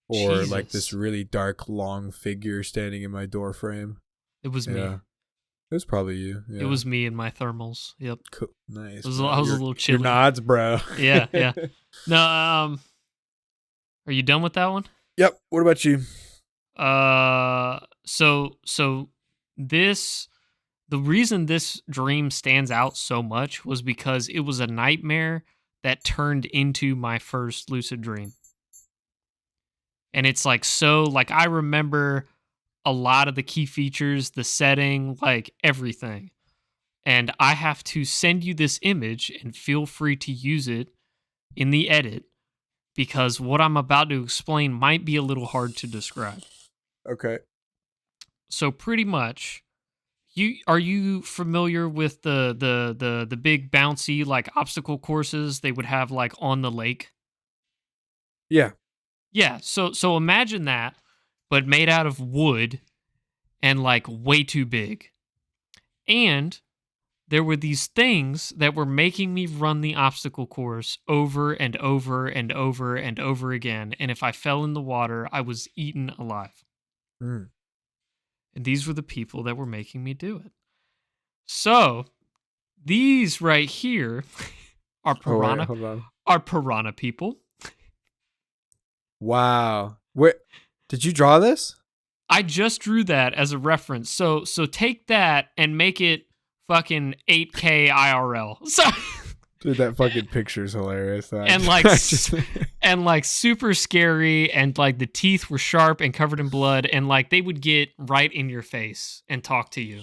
or Jesus. Like this really dark long figure standing in my door frame. It was me. It was probably you. Yeah. It was me and my thermals. Yep. Cool. Nice. I was a little chilly. Your nods, bro. Yeah. No. Are you done with that one? Yep. What about you? So the reason this dream stands out so much was because it was a nightmare that turned into my first lucid dream. And it's like, I remember a lot of the key features, the setting, like everything. And I have to send you this image and feel free to use it in the edit because what I'm about to explain might be a little hard to describe. Okay. So pretty much, are you familiar with the big bouncy like obstacle courses they would have like on the lake? Yeah. Yeah. So imagine that, but made out of wood and like way too big. And there were these things that were making me run the obstacle course over and over and over and over again. And if I fell in the water, I was eaten alive. And And these were the people that were making me do it. So, these right here are piranha, hold on. are piranha people. Wow. Wait, did you draw this? I just drew that as a reference. So take that and make it fucking 8K IRL. So Dude, that fucking picture is hilarious. and like and like super scary, and like the teeth were sharp and covered in blood, and like they would get right in your face and talk to you.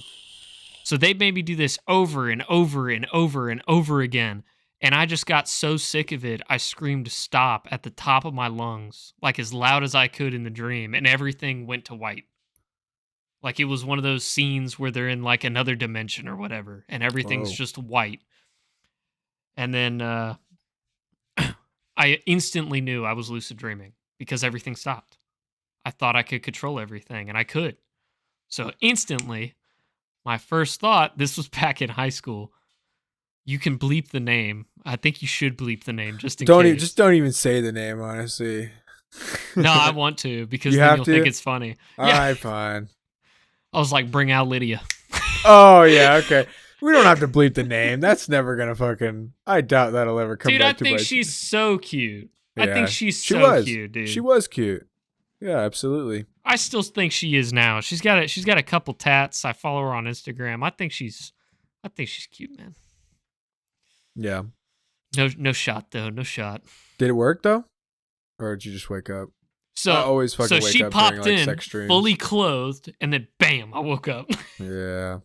So they made me do this over and over and over and over again. And I just got so sick of it, I screamed stop at the top of my lungs, like as loud as I could in the dream, and everything went to white. Like it was one of those scenes where they're in like another dimension or whatever, and everything's just white. And then I instantly knew I was lucid dreaming because everything stopped. I thought I could control everything, and I could. So instantly, my first thought, this was back in high school, you can bleep the name. I think you should bleep the name just in case. Just don't even say the name, honestly. No, I want to because You then have you'll to? think it's funny. All right, fine. I was like, bring out Lydia. Oh, yeah, okay. We don't have to bleep the name. That's never going to fucking... I doubt that'll ever come Dude, I back to think bite. she's so cute. I Yeah, think she's she so was. cute, dude. She was cute. Yeah, absolutely. I still think she is now. She's got a couple tats. I follow her on Instagram. I think she's cute, man. Yeah. No shot though. No shot. Did it work, though? Or did you just wake up? So I always fucking wake she up popped during, like, in sex dreams. fully clothed, and then bam, I woke up. Yeah.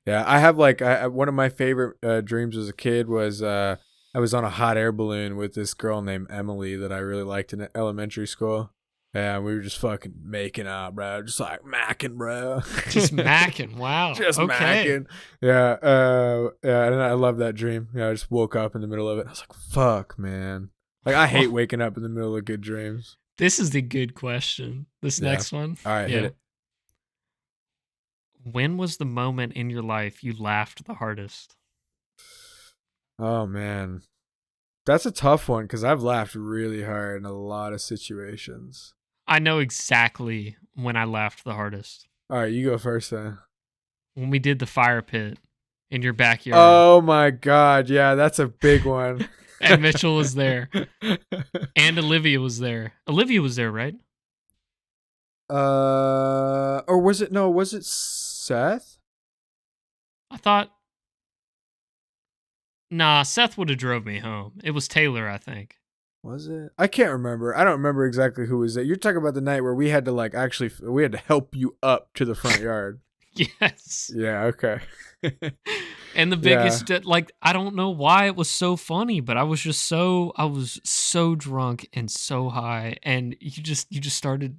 Yeah, I have like one of my favorite dreams as a kid was I was on a hot air balloon with this girl named Emily that I really liked in elementary school. And we were just fucking making out, bro. Just like macking, bro. Just macking. Wow. Just okay. macking. Yeah. Yeah. And I love that dream. Yeah. I just woke up in the middle of it. I was like, fuck, man. Like, I hate waking up in the middle of good dreams. This is the good question. This next one. All right. Hit it. When was the moment in your life you laughed the hardest? Oh, man. That's a tough one because I've laughed really hard in a lot of situations. I know exactly when I laughed the hardest. All right, you go first then. When we did the fire pit in your backyard. Oh my God. Yeah, that's a big one. And Mitchell was there. And Olivia was there. Olivia was there, right? Or was it Seth? I thought. Nah, Seth would have drove me home. It was Taylor, I think. Was it? I can't remember. I don't remember exactly who was there. You're talking about the night where we had to we had to help you up to the front yard. Yes. Yeah, okay. And the biggest, I don't know why it was so funny, but I was so drunk and so high, and you just started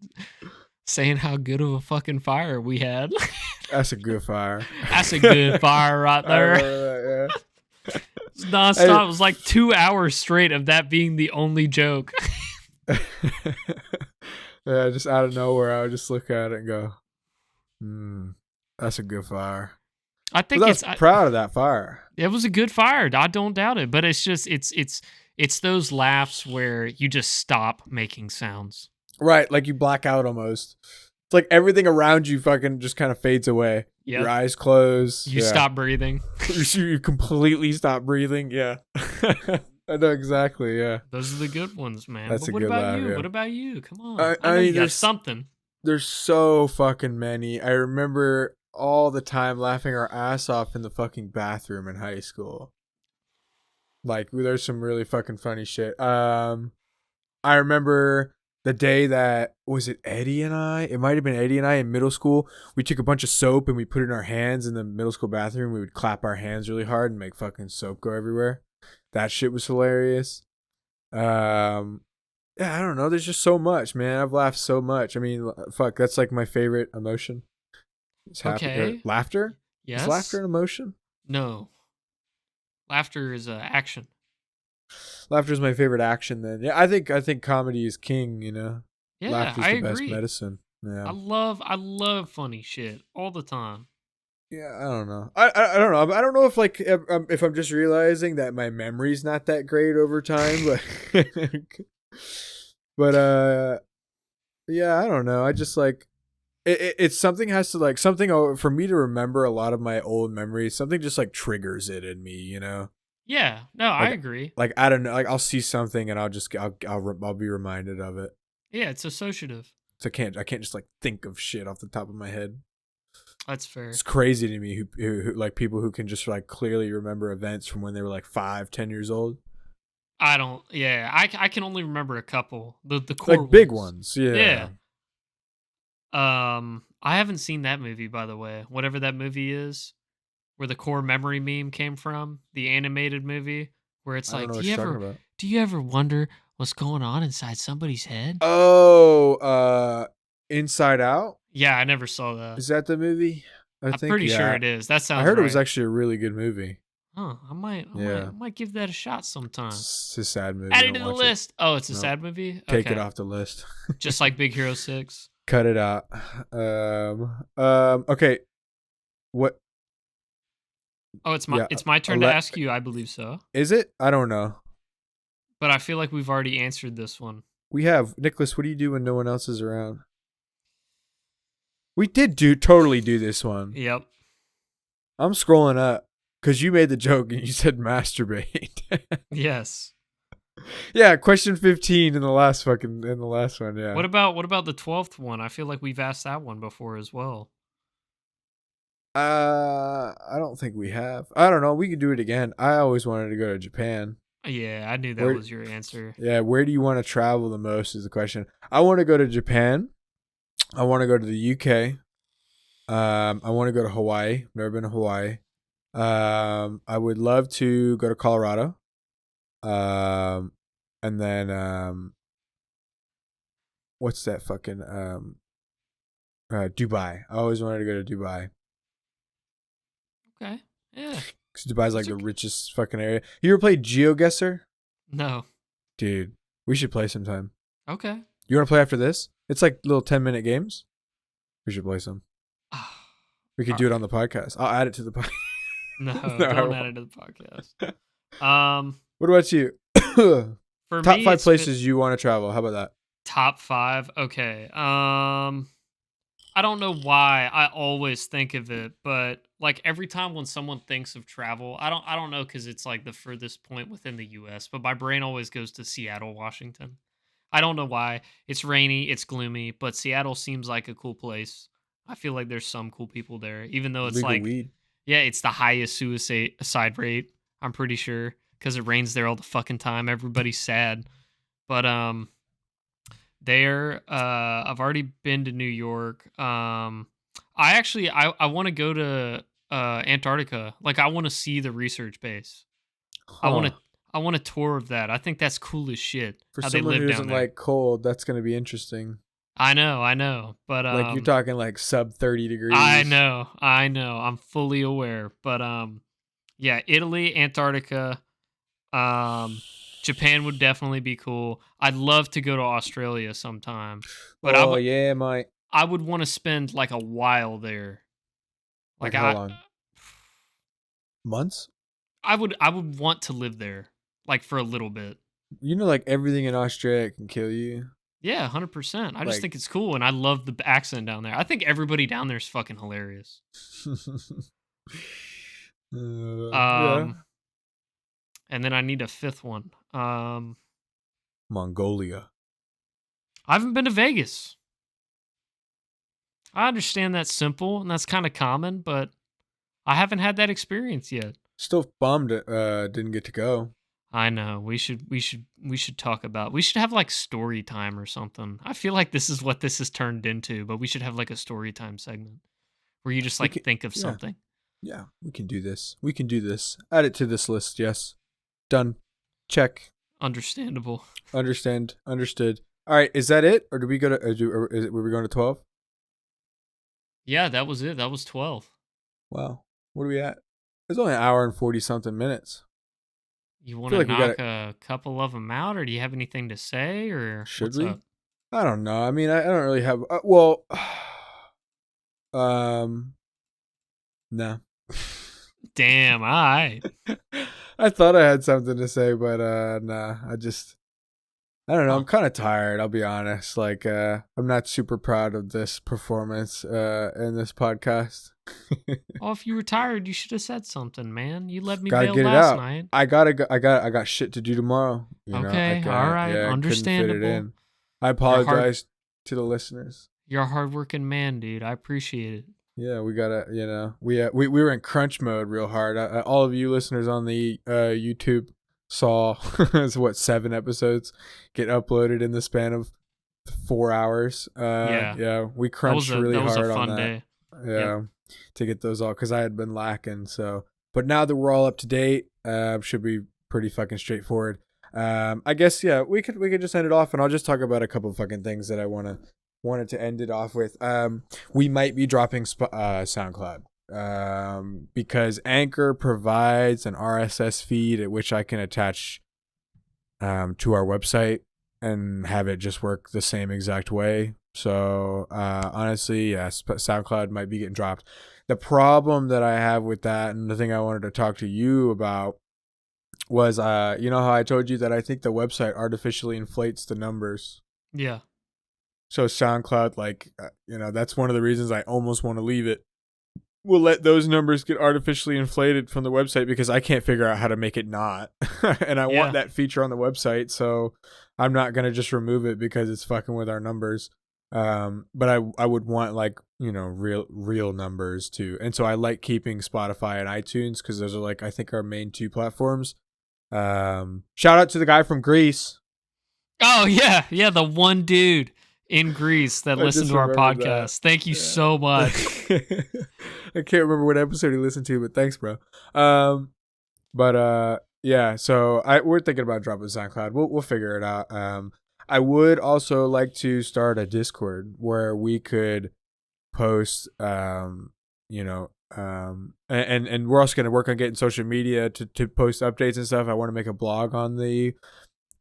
saying how good of a fucking fire we had. That's a good fire. That's a good fire right there. Yeah. It's nonstop. It was like 2 hours straight of that being the only joke. Yeah, just out of nowhere, I would just look at it and go, that's a good fire. I think I was proud of that fire. It was a good fire. I don't doubt it. But it's just it's those laughs where you just stop making sounds. Right, like you black out almost. It's like everything around you fucking just kind of fades away. Yep. Your eyes close. You stop breathing. You completely stop breathing. Yeah. I know exactly. Yeah. Those are the good ones, man. That's but a what good about laugh, you? yeah. What about you? Come on. I I know mean, you got there's something. There's so fucking many. I remember all the time laughing our ass off in the fucking bathroom in high school. Like, there's some really fucking funny shit. I remember the day that, was it Eddie and I? It might have been Eddie and I in middle school. We took a bunch of soap and we put it in our hands in the middle school bathroom. We would clap our hands really hard and make fucking soap go everywhere. That shit was hilarious. Yeah, I don't know. There's just so much, man. I've laughed so much. I mean, fuck, that's like my favorite emotion. It's Okay. Laughter? Yes. Is laughter an emotion? No. Laughter is action. Laughter is my favorite action then. Yeah, I think comedy is king, you know. Yeah, Laughter's I the best agree. medicine. Yeah. I love funny shit all the time. Yeah, I don't know. I don't know. I don't know if I'm just realizing that my memory's not that great over time, but yeah, I don't know. I just like It's something has to like something for me to remember a lot of my old memories. Something just like triggers it in me, you know. Yeah, no, I Like agree. like I don't know, like I'll see something and I'll be reminded of it. Yeah, it's associative. So I can't just like think of shit off the top of my head. That's fair. It's crazy to me who like people who can just like clearly remember events from when they were like 5, 10 years old. I don't. Yeah, I can only remember a couple. The core Like big ones. ones, yeah. I haven't seen that movie, by the way. Whatever that movie is, where the core memory meme came from, the animated movie, where it's I don't like, know what you're talking about. do you ever wonder what's going on inside somebody's head? Oh, Inside Out? Yeah, I never saw that. Is that the movie? I'm pretty sure it is. That sounds. I heard right. it was actually a really good movie. Huh? I might give that a shot sometime. It's a sad movie. Add it to the list. Oh, it's a sad movie. Take it Okay. off the list. Just like Big Hero 6. Cut it out. Okay. What Oh, it's my turn to ask you. I believe so. is it? I don't know. But I feel like we've already answered this one. We have Nicholas. What do you do when no one else is around? We did totally do this one. Yep. I'm scrolling up because you made the joke and you said masturbate. Yes. Yeah, question 15 in the last one. Yeah. What about the 12th one? I feel like we've asked that one before as well. I don't think we have. I don't know. We could do it again. I always wanted to go to Japan. Yeah, I knew that was your answer. Yeah, where do you want to travel the most is the question. I want to go to Japan. I want to go to the UK. I want to go to Hawaii. Never been to Hawaii. I would love to go to Colorado. And then what's that fucking Dubai. I always wanted to go to Dubai. Okay. Yeah. Because Dubai's like the richest fucking area. You ever played GeoGuessr? No. Dude, we should play sometime. Okay. You want to play after this? It's like little 10-minute games. We should play some. We could do it on the podcast. I'll add it to the podcast. No, don't add it to the podcast. What about you? For Top me, 5 places you want to travel. How about that? Top 5. Okay. I don't know why I always think of it, but like every time when someone thinks of travel, I don't know because it's like the furthest point within the U.S., but my brain always goes to Seattle, Washington. I don't know why. It's rainy, it's gloomy, but Seattle seems like a cool place. I feel like there's some cool people there, even though it's Legal like, weed. yeah, it's the highest suicide rate. I'm pretty sure because it rains there all the fucking time. Everybody's sad, but there, I've already been to New York. I want to go to Antarctica. Like I want to see the research base. I want a tour of that. I think that's cool as shit. For how someone they live who down doesn't there. like cold, that's going to be interesting. I know, but Like you're talking like sub 30 degrees. I know. I'm fully aware, but yeah, Italy, Antarctica, Japan would definitely be cool. I'd love to go to Australia sometime, but yeah, mate. I would want to spend like a while there. Like how long? Months? I would want to live there, like for a little bit. You know, like everything in Australia can kill you. Yeah, 100%. I just Like- think it's cool, and I love the accent down there. I think everybody down there is fucking hilarious. Yeah. And then I need a 5th one. Mongolia. I haven't been to Vegas. I understand that's simple and that's kind of common, but I haven't had that experience yet. Still bummed it didn't get to go. I know. We should talk about. We should have like story time or something. I feel like this is what this has turned into, but we should have like a story time segment where you just like think of something. Yeah, we can do this. Add it to this list. Yes. Done. Check. Understandable. Understood. All right, is that it, or do we go to? Were we going to 12? Yeah, that was it. That was 12. Wow, what are we at? It's only an hour and 40 something minutes. You want to like we knock a couple of them out, or do you have anything to say, or Should what's we? up? I don't know. I mean, I don't really have. No. Damn, all right. I thought I had something to say, but nah. I don't know. Huh. I'm kind of tired. I'll be honest. Like, I'm not super proud of this performance in this podcast. Oh, if you were tired, you should have said something, man. You let me Gotta bail get it last out. night. I gotta go. I got shit to do tomorrow. You know, I Okay, all right, yeah, I couldn't fit it understandable. in. I You're a hard, apologize to the listeners. you're a hardworking man, dude. I appreciate it. Yeah, we gotta. You know, we were in crunch mode real hard. All of you listeners on the YouTube saw it's what 7 episodes get uploaded in the span of 4 hours. Yeah, we crunched really that was hard a on fun that. day. Yeah, to get those all because I had been lacking. So, but now that we're all up to date, should be pretty fucking straightforward. I guess we could just end it off, and I'll just talk about a couple fucking things that I wanted to end it off with. We might be dropping SoundCloud. Because Anchor provides an RSS feed at which I can attach to our website and have it just work the same exact way. So honestly, yes, but SoundCloud might be getting dropped. The problem that I have with that, and the thing I wanted to talk to you about, was you know how I told you that I think the website artificially inflates the numbers. Yeah. So SoundCloud, like that's one of the reasons I almost want to leave it. We'll let those numbers get artificially inflated from the website because I can't figure out how to make it not. And I want that feature on the website, so I'm not going to just remove it because it's fucking with our numbers. But I would want real numbers too. And so I like keeping Spotify and iTunes because those are I think our main 2 platforms. Shout out to the guy from Greece. Oh yeah, the one dude in Greece that listened to our podcast. Thank you so much. I can't remember what episode he listened to, but thanks, bro. Yeah. So we're thinking about dropping SoundCloud. We'll figure it out. I would also like to start a Discord where we could post, and we're also going to work on getting social media to post updates and stuff. I want to make a blog on the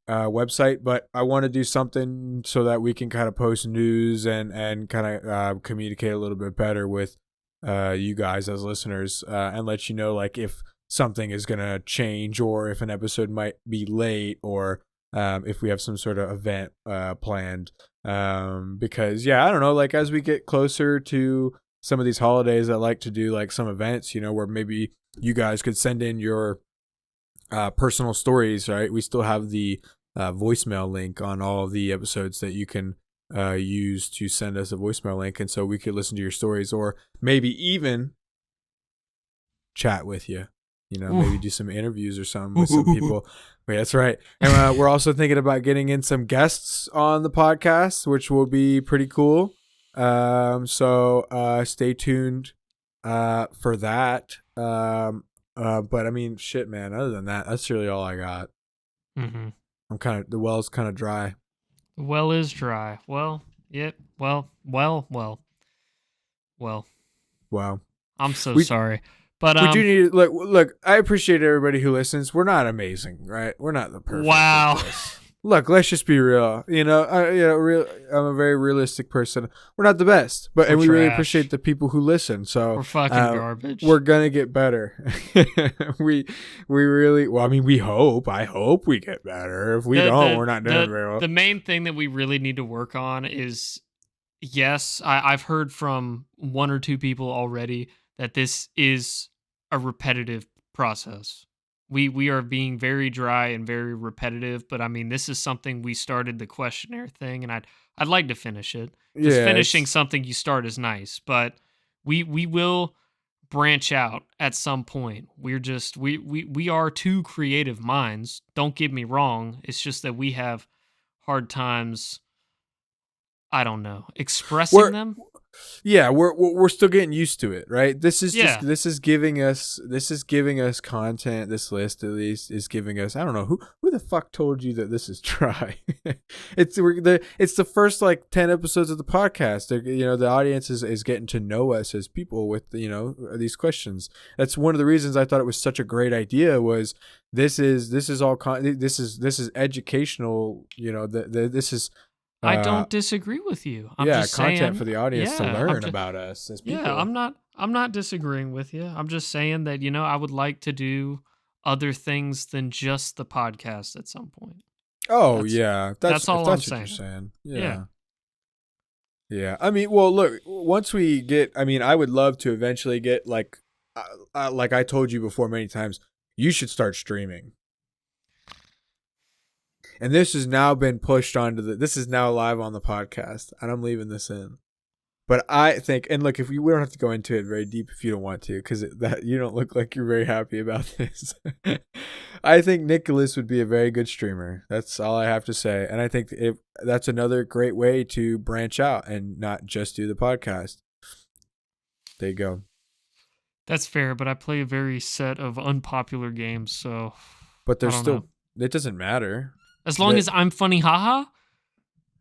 website, but I want to do something so that we can kind of post news and kind of communicate a little bit better with you guys as listeners, and let you know if something is going to change or if an episode might be late or if we have some sort of event planned, because I don't know, as we get closer to some of these holidays, I like to do some events, where maybe you guys could send in your personal stories, right? We still have the voicemail link on all of the episodes that you can use to send us a voicemail link, and so we could listen to your stories or maybe even chat with you, maybe do some interviews or something with some people. Wait, that's right. And we're also thinking about getting in some guests on the podcast, which will be pretty cool. So stay tuned for that. But I mean, shit, man, other than that, that's really all I got. Mm-hmm. The well's kind of dry. The well is dry. Well, yep. Well. Wow. I'm so sorry. But we do need look, I appreciate everybody who listens. We're not amazing, right? We're not the perfect. Wow. Look, let's just be real. I'm a very realistic person. We're not the best, and we really appreciate the people who listen. So we're fucking garbage. We're gonna get better. we really. Well, I mean, we hope. I hope we get better. If we don't, we're not doing very well. The main thing that we really need to work on is, yes, I've heard from 1 or 2 people already that this is a repetitive process. We are being very dry and very repetitive, but I mean, this is something we started the questionnaire thing, and I'd like to finish it. Just finishing something you start is nice, but we will branch out at some point. We are 2 creative minds. Don't get me wrong. It's just that we have hard times, I don't know, expressing them. Yeah, we're still getting used to it, right? This is giving us content. This list at least is giving us. I don't know who the fuck told you that this is dry. It's the first 10 episodes of the podcast. The audience is getting to know us as people with these questions. That's one of the reasons I thought it was such a great idea. Was this is educational. This is. I don't disagree with you. I'm just content saying, for the audience to learn about us as people. Yeah, I'm not disagreeing with you. I'm just saying that, I would like to do other things than just the podcast at some point. Oh yeah, that's all I'm what you're saying. saying. Yeah. I mean, well, look. Once we get, I mean, I would love to eventually get like I told you before many times, you should start streaming. And this has now been pushed onto this is now live on the podcast, and I'm leaving this in. But I think, and look, we don't have to go into it very deep if you don't want to, because that you don't look like you're very happy about this. I think Nicholas would be a very good streamer. That's all I have to say. And I think that's another great way to branch out and not just do the podcast. There you go. That's fair, but I play a very set of unpopular games, so. But there's still, it doesn't matter. As long as I'm funny, haha.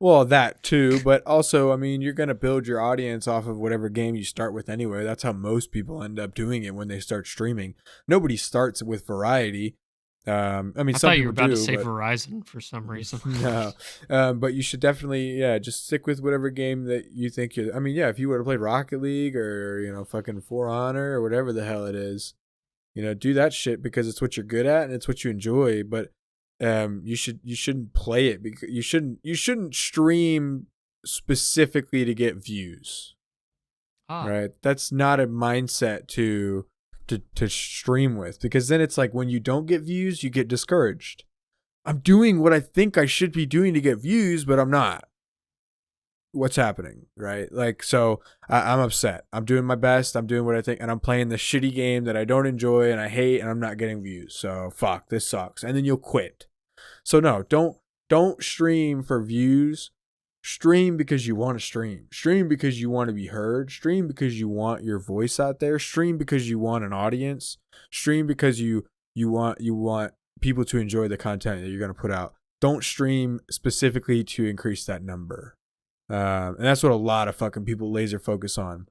Well, that too, but also, I mean, you're going to build your audience off of whatever game you start with anyway. That's how most people end up doing it when they start streaming. Nobody starts with variety. I mean, I some thought you were about do, to say but... Verizon for some reason. No, but you should definitely, just stick with whatever game that you think you're. I mean, if you would have played Rocket League or fucking For Honor or whatever the hell it is, do that shit because it's what you're good at and it's what you enjoy. But you shouldn't play it because you shouldn't stream specifically to get views. Right? That's not a mindset to stream with, because then it's like when you don't get views, you get discouraged. I'm doing what I think I should be doing to get views, but I'm not. What's happening, right? Like, so I'm upset. I'm doing my best. I'm doing what I think, and I'm playing the shitty game that I don't enjoy and I hate, and I'm not getting views. So fuck, this sucks. And then you'll quit. So no, don't stream for views. Stream because you want to stream. Stream because you want to be heard. Stream because you want your voice out there. Stream because you want an audience. Stream because you want people to enjoy the content that you're going to put out. Don't stream specifically to increase that number. And that's what a lot of fucking people laser focus on.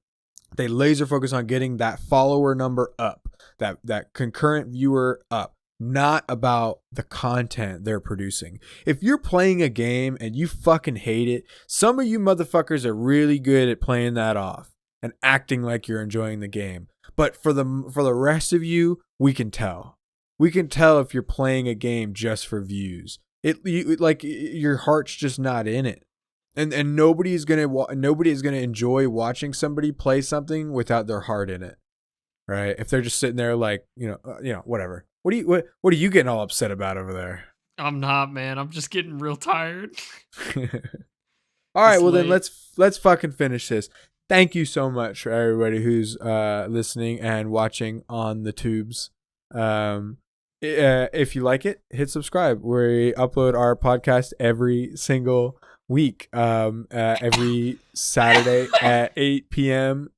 They laser focus on getting that follower number up, that concurrent viewer up, not about the content they're producing. If you're playing a game and you fucking hate it, some of you motherfuckers are really good at playing that off and acting like you're enjoying the game. But for the rest of you, we can tell. We can tell if you're playing a game just for views. Like your heart's just not in it. And nobody is gonna enjoy watching somebody play something without their heart in it, right? If they're just sitting there like whatever. What are you getting all upset about over there? I'm not, man. I'm just getting real tired. All right, well then let's fucking finish this. Thank you so much for everybody who's listening and watching on the tubes. If you like it, hit subscribe. We upload our podcast every single week, every Saturday at 8 p.m.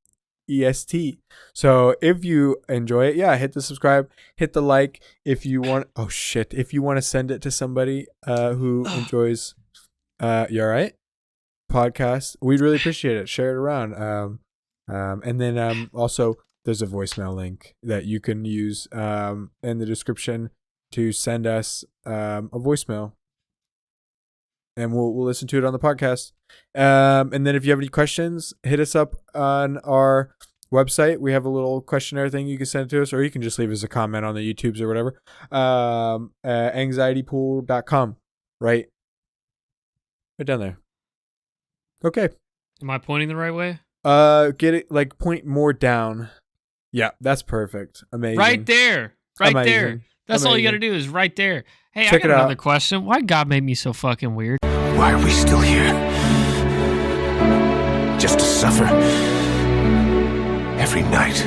EST. So if you enjoy it, hit the subscribe, hit the like. If you want, if you want to send it to somebody who enjoys you all right podcast, we'd really appreciate it. Share it around. And then also there's a voicemail link that you can use in the description to send us a voicemail. And we'll listen to it on the podcast. And then if you have any questions, hit us up on our website. We have a little questionnaire thing you can send to us, or you can just leave us a comment on the YouTubes or whatever. Anxietypool.com. Right down there. Okay. Am I pointing the right way? Get it, like point more down. Yeah, that's perfect. Amazing. Right there. Right Amazing. there. That's all you got to do is right there. Hey, Check I got another question. Why God made me so fucking weird? Why are we still here? Just to suffer every night.